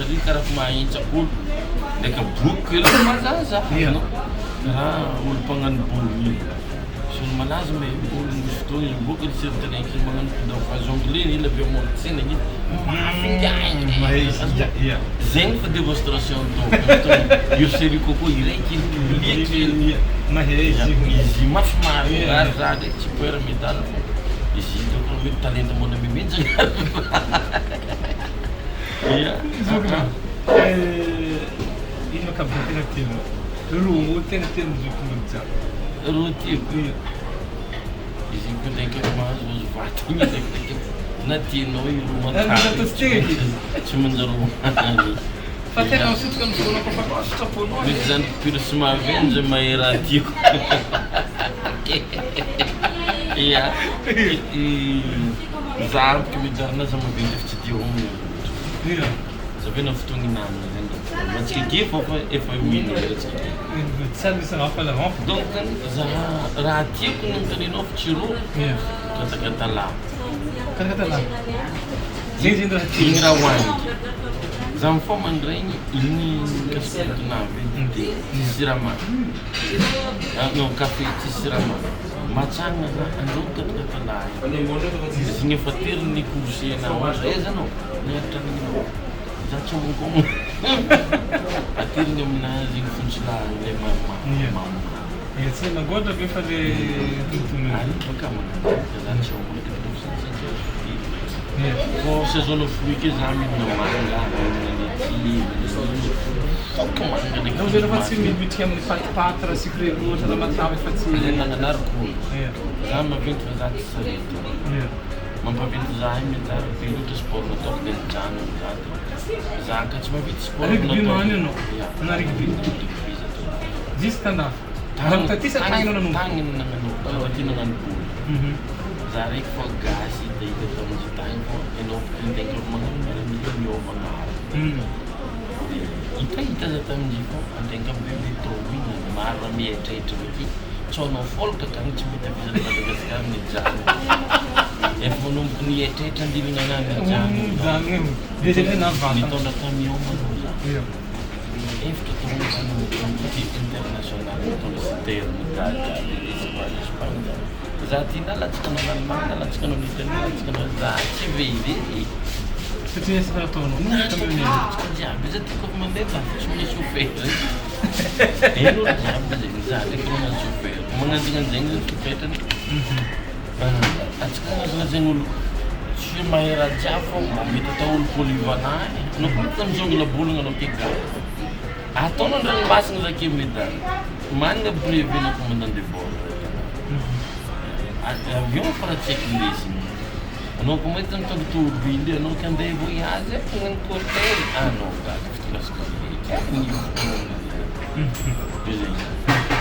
ary karaha fa mahitsak'olo ndraika boky raha mazaza raha olo mpagnano boly misy malaza me olo misy fotoagna izy miboaka sertenaiky magnano dafa jonglé il avy amoritsina igny mafingaigny zegny fa démonstration tao io série coco iraiky public izy mafy maro raha ndraiky tsy poera medal izy doko mety talenta mona mimitsy ino kabla tena tianao roa tena tianao zoky vonjy jiaby roa tiako izy ndraiky mahazo vaty na tianao io tsy manjary fa tena misotroka am'fotoana kofa sitraponao misy zany pirsy maventy mahay raha tiako ia za ampiky mijarina za maventy efa tsy dio aminy zavena fotoagna inamina zany matsika ge efa mino tsika donc za raha tiako nanotaninao fa tsy ro katakatala igny raha hoaniky za mifao mandraigny igny kasokotonavy de sirama no café tsy sirama matsagna za andro katakatala izy igny efa teriny coursena zany niatranao za tsy monkomo ateriny aminazy igny fontsilahy le mama tsy nagoatra be fa le baka magnano za tsy omona fo saison fruit ke za mihinana manga foka manga nao zay refa tsy mibitrika amin'ny patipaty raha sucré loatra raha matavy fa tsy nagnanariko za maventy fa za tsy sarety mampaventy za mianjary be loatra sport nataoko de mijano za ka tsy mahavita sport rugby magnano ianao na rugby juste andafa tatisa tagnina nanao tagnina nagnano ty nagnano boly za raiky fo gasy de hita tamin'zy tagny fo ianao integna magnano miaramizy miomagna hita za tamin'zy fo antegna be metro igny maro raha mieritreritra vaky tsonao folaka kagny tsy mety avizany Madagasikara mijano efa manomboky nieritreritra andilinanany mijano mitondra camion manao za efitra taty international mitondra citerny gaga Espagne za ty nalatsika nao Allemagne nalatsika nao Italie nalatsika nao za tsy veive satria efa nataonao natsika jiaby za ty kofa mandeha za tsy mana chauffeur elo jiaby zegny za ndraiky mana chauffeur magnanjigny zany chauffeurany atsika nazana zegny olo tsy mahay raha jiaby fô mety atao olo polyvalent anao ko mety amizongo labolagna anao ke ga ataonao ndranomasina zake Medard manana brevet na commandant de bord avion fara tsy haiko indesigny anao ko mety mitondra tobily anao ka andeha voyage magnano cortège anao gaga fitilasiko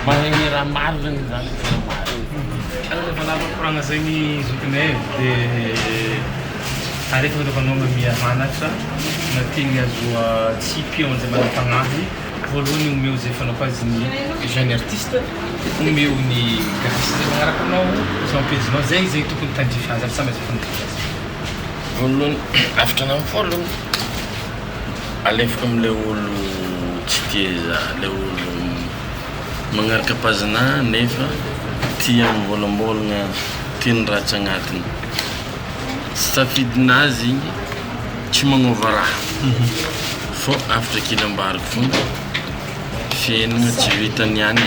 mahay raha maro zany zany tena maro refa lavakoragna zegny zokinay de arefa refa anao miamanatra na tegny azoa tsy pion zay manam-pagnahy voalohany omeo zay fanao azy ny jeune artiste omeo ny gasy zay magnaraka anao za ampezinao zay zay tokony tandrify azy aby samy azy fandrify azy voalohany afatra anao voalohany alefaka am'le olo tsy tia za le olo magnaraka pazina nefa tia mivolambolagna tiany ratsy agnatiny safidinazy igny tsy magnova raha fô afatra kely ambariko fomba fiainagna tsy vitany any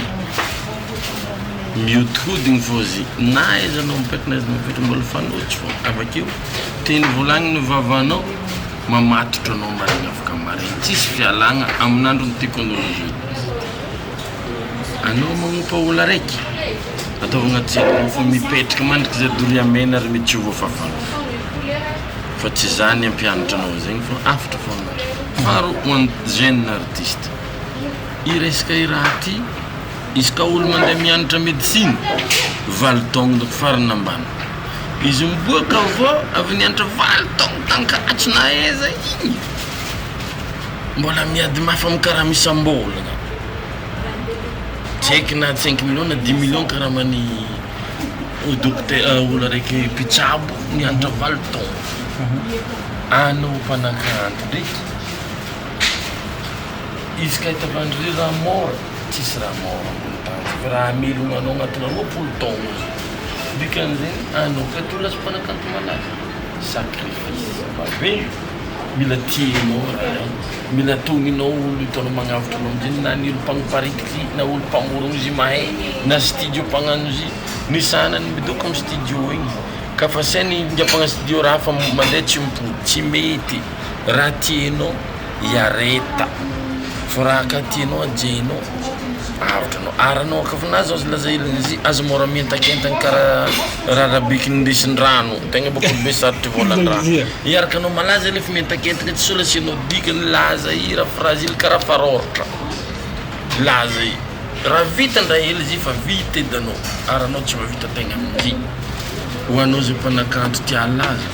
mihodikodigny fô zy na izy anao mipetana izy mipetry mbola fanotsy fô avakeo teny volagniny vavanao mamatotra anao marigny afaka marigny tsisy fialagna amin'androny teknôlôjia anao magnompa olo araiky ataovagna tsika fa mipetraka mandriky zay doriamena ary mety tsy voafafana fa tsy zany ampianatra anao zegny fa afatra fô faro hoan'ny jeune artiste iresaka i raha ty izy ka olo mandeha mianatra médecine valo taogno farany ambany izy miboaka avao avy nianatra valo taogno tankatsona eza igny mbola miady mafy amy karaha misam-bolagna tsy haiky na 5 millions na 10 millions karaha many docteur olo araiky mpitsabo nianatra valo taogno anao mpanakanto ndraiky izy ka hitavandry raha mora tsisy raha mora ambony raha milogna anao agnatina 20 taogno dikan'izany anao ka tolasy mpanakanto malaza sacrifice mabe mila tianao raha mila togninao olo hitanao magnavitra anao amizay na ny olo mpagniparitiky na olo mpamorogno izy mahay na studio mpagnano izy ny sanany midoko amin'ny studio igny ka fa sainy indrapagna studio raha fa mandeha tsy mipody tsy mety raha tianao iareta fa raha ka tianao ajenao avitranao aranao akafanazy azo lazailana izy azo mora mientakentagny karaha rarabikiny ndesin-drano tegna boko be sarotry volan-drano iaraka anao malaza lefa mientakentagna tsy sola asianao dikany laza i raha phrase ily karaha faroratra laza i raha vita ndra hely izy fa vita edanao aranao tsy mavita tegna amin'zy ho anao zay mpanakanto tia laza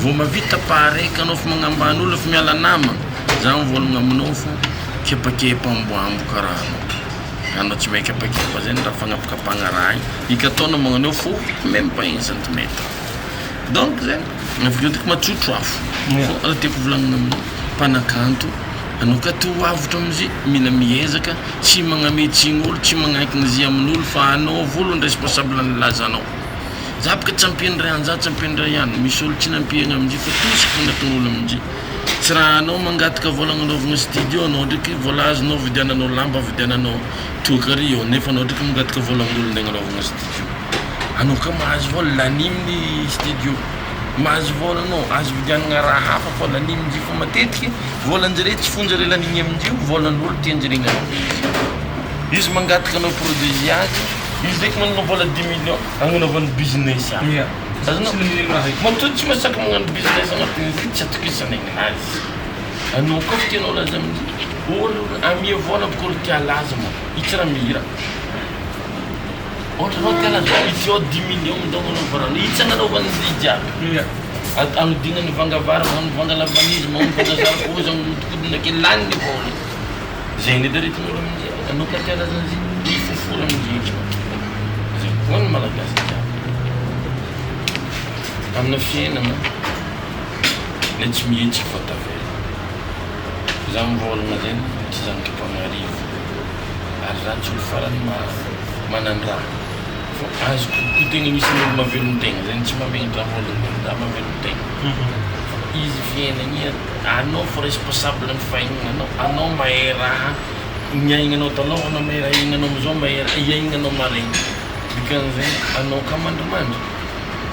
vao mavita pareka anao fa magnambany olo fa miala namana za mivolagna aminao fo kepakepa amboambo karaha anao tsy maika pakepa zany raha fagnapakapagna raha ikataona magnaneo fo même pas 1 cm donc zany afaka tiako matsotro afo raha tiako volagnina aminao mpanakanto anao ka to avitra am'izy mila miezaka tsy magnametsiny olo tsy magnaikiny izy amin'olo fa anao volony responsable ny lazanao za baka tsampiany ray anza tsampiany ray ihany misy olo tsy nampiagna amin'zy fa tosika fandaton'olo amin'zy tsy raha anao mangataka volagna anaovagna studio anao ndraiky vola azonao vidiananao lamba vidiananao tokary eo nefa anao ndraiky mangataka volagn'olo ndegna anaovagna studio anao ka mahazo vola laniminy studio mahazo vola anao azo vidianagna raha hafa fa lanimindzy fa matetiky volanjare tsy fonjare lanigny amin'zy volan'olo tianjarena anao izy mangataka anao produit azy izy ndraiky managna vola 10 millions agnanovany business azy matody tsy masaka magnano business agnatin'izy tsy atokisan'aigny anazy anao koa fa tianao laza amin'zy olo amia vola boko olo tia laza mo itsy raha mihira ohatra anao tia laza itsy ao 10 millions midongo anao varano itsy agnanaovany izy jiaby agnodignany vangavara vanga lavanizy magnodina zarikozy agnodikodina ke laniny vola zay ny daretin'olo amin'zy anao ka tia laza an'izy ifofora amin'zy zay koa ny malagasy jiaby amina fiainana le tsy mihetsiky fa tavela za mivolagna zany tsy zany kampagnarivo ary raha tsy olo farany manandraha fa azoko kokoa tegna misy olo mavelon-tegna zany tsy mamegny raha volagna raha mavelon-tegna izy fiainagny anao fa responsable ny fahignanao anao mahay raha miaignanao taloha anao mahay raha iainanao amizao mahay raha iainanao maraigny dikan'izay anao ka mandrimandry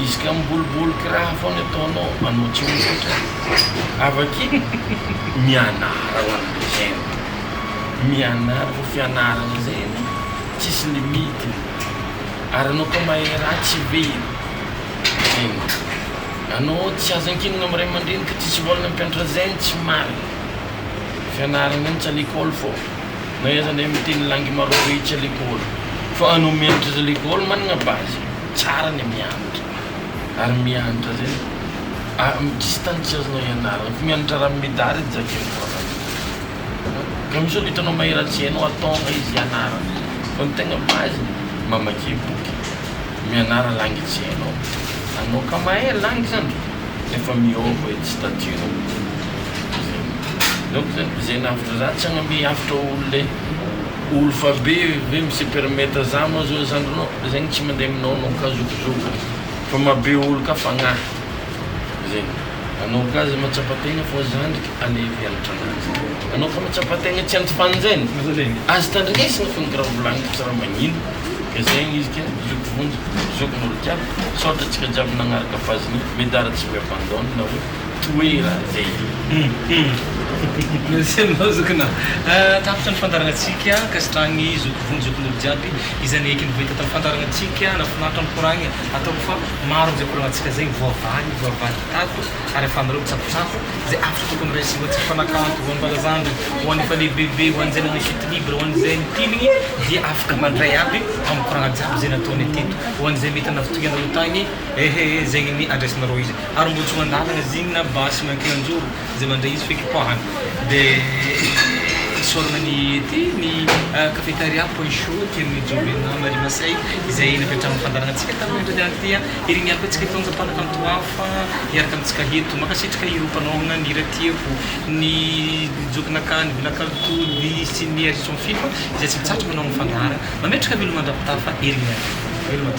izy ka miboliboliky raha foana ataonao anao tsy misotra avaky mianara ho an'le zany mianara fa fianarana zany tsisy limity ary anao ka mahay raha tsy very zany anao tsy azan-kinana amin'ny ray aman-dreny ka tsisy volana mpianatra zany tsy marina fianarana any tsy à l'école fô na iza nday miteny langy maro be tsy à l'école fa anao mianatra za l'école managna base tsara ny mianatra ary mianatra zany tsisy tany tsy azonao ianarana fa mianatra raha Medard edy zakeny koa ka misy olo hitanao mahay raha tsy hainao ataonga izy ianarana fa ny tegna base mamaky boky mianara langy tsy hainao anao ka mahay langy zany efa miova edy statuenao donc zay nafitra za tsy agnambe hafitra olo le olo fa be ve misy permettre za moa zao zandronao zegny tsy mandeha aminao anao ka zokozoka fa mabe olo ka fagnahy zegny anao ka zay matsapategna fô zandriky alevy alatra anazy anao ka matsapategna tsy antifan'zany azy tandrinesina fa ny raha volagniko tsy raha magnino ka zegny izy ke zoky vonjy zokin'olo jiaby sôratra tsika jiaby nagnaraka faziny Medard tsy Miabandonne na hoe TY OE RAHA ZEGNY Merci anao zokina tapitra ny fandaranatsika kasitragny zoky vonjy zokin'olo jiaby izany eky nivahita tamin'ny fandaranatsika nafinaritra ny koragny ataoko fa maro zay korangatsika zegny voavaly tako ary afanareo mitsapotsafo zay afitra tokony raisivatsika fanakanto ho an'balazandro ho an'ny efa lehibebe ho an'izay nagny chute libre ho an'izay nitinigny dia afaka mandray aby amin'ny koragna jiaby zay nataony teto ho an'izay mety anavitoganareo tagny zegny ny adresinareo izy ary mbo tsy mandalagna zinna basy mankinanjoro zay mandray izy feky pohany de sorana ny ty ny cafétéria point chaud tian'ny jovena Marie Masay izay napetrahana fandaranantsika tamin'ny andro ty ery miaraka antsika tonjam-panaka amin'ny toafa miaraka amintsika eto makasitraka irom-panaovana ny hira tiako ny jokinakany vilakalitody sy ny Emission FIFA izay tsy mitsatra manao amin'ny fandara mametraka veloma andrapitafa ery miaraka veloma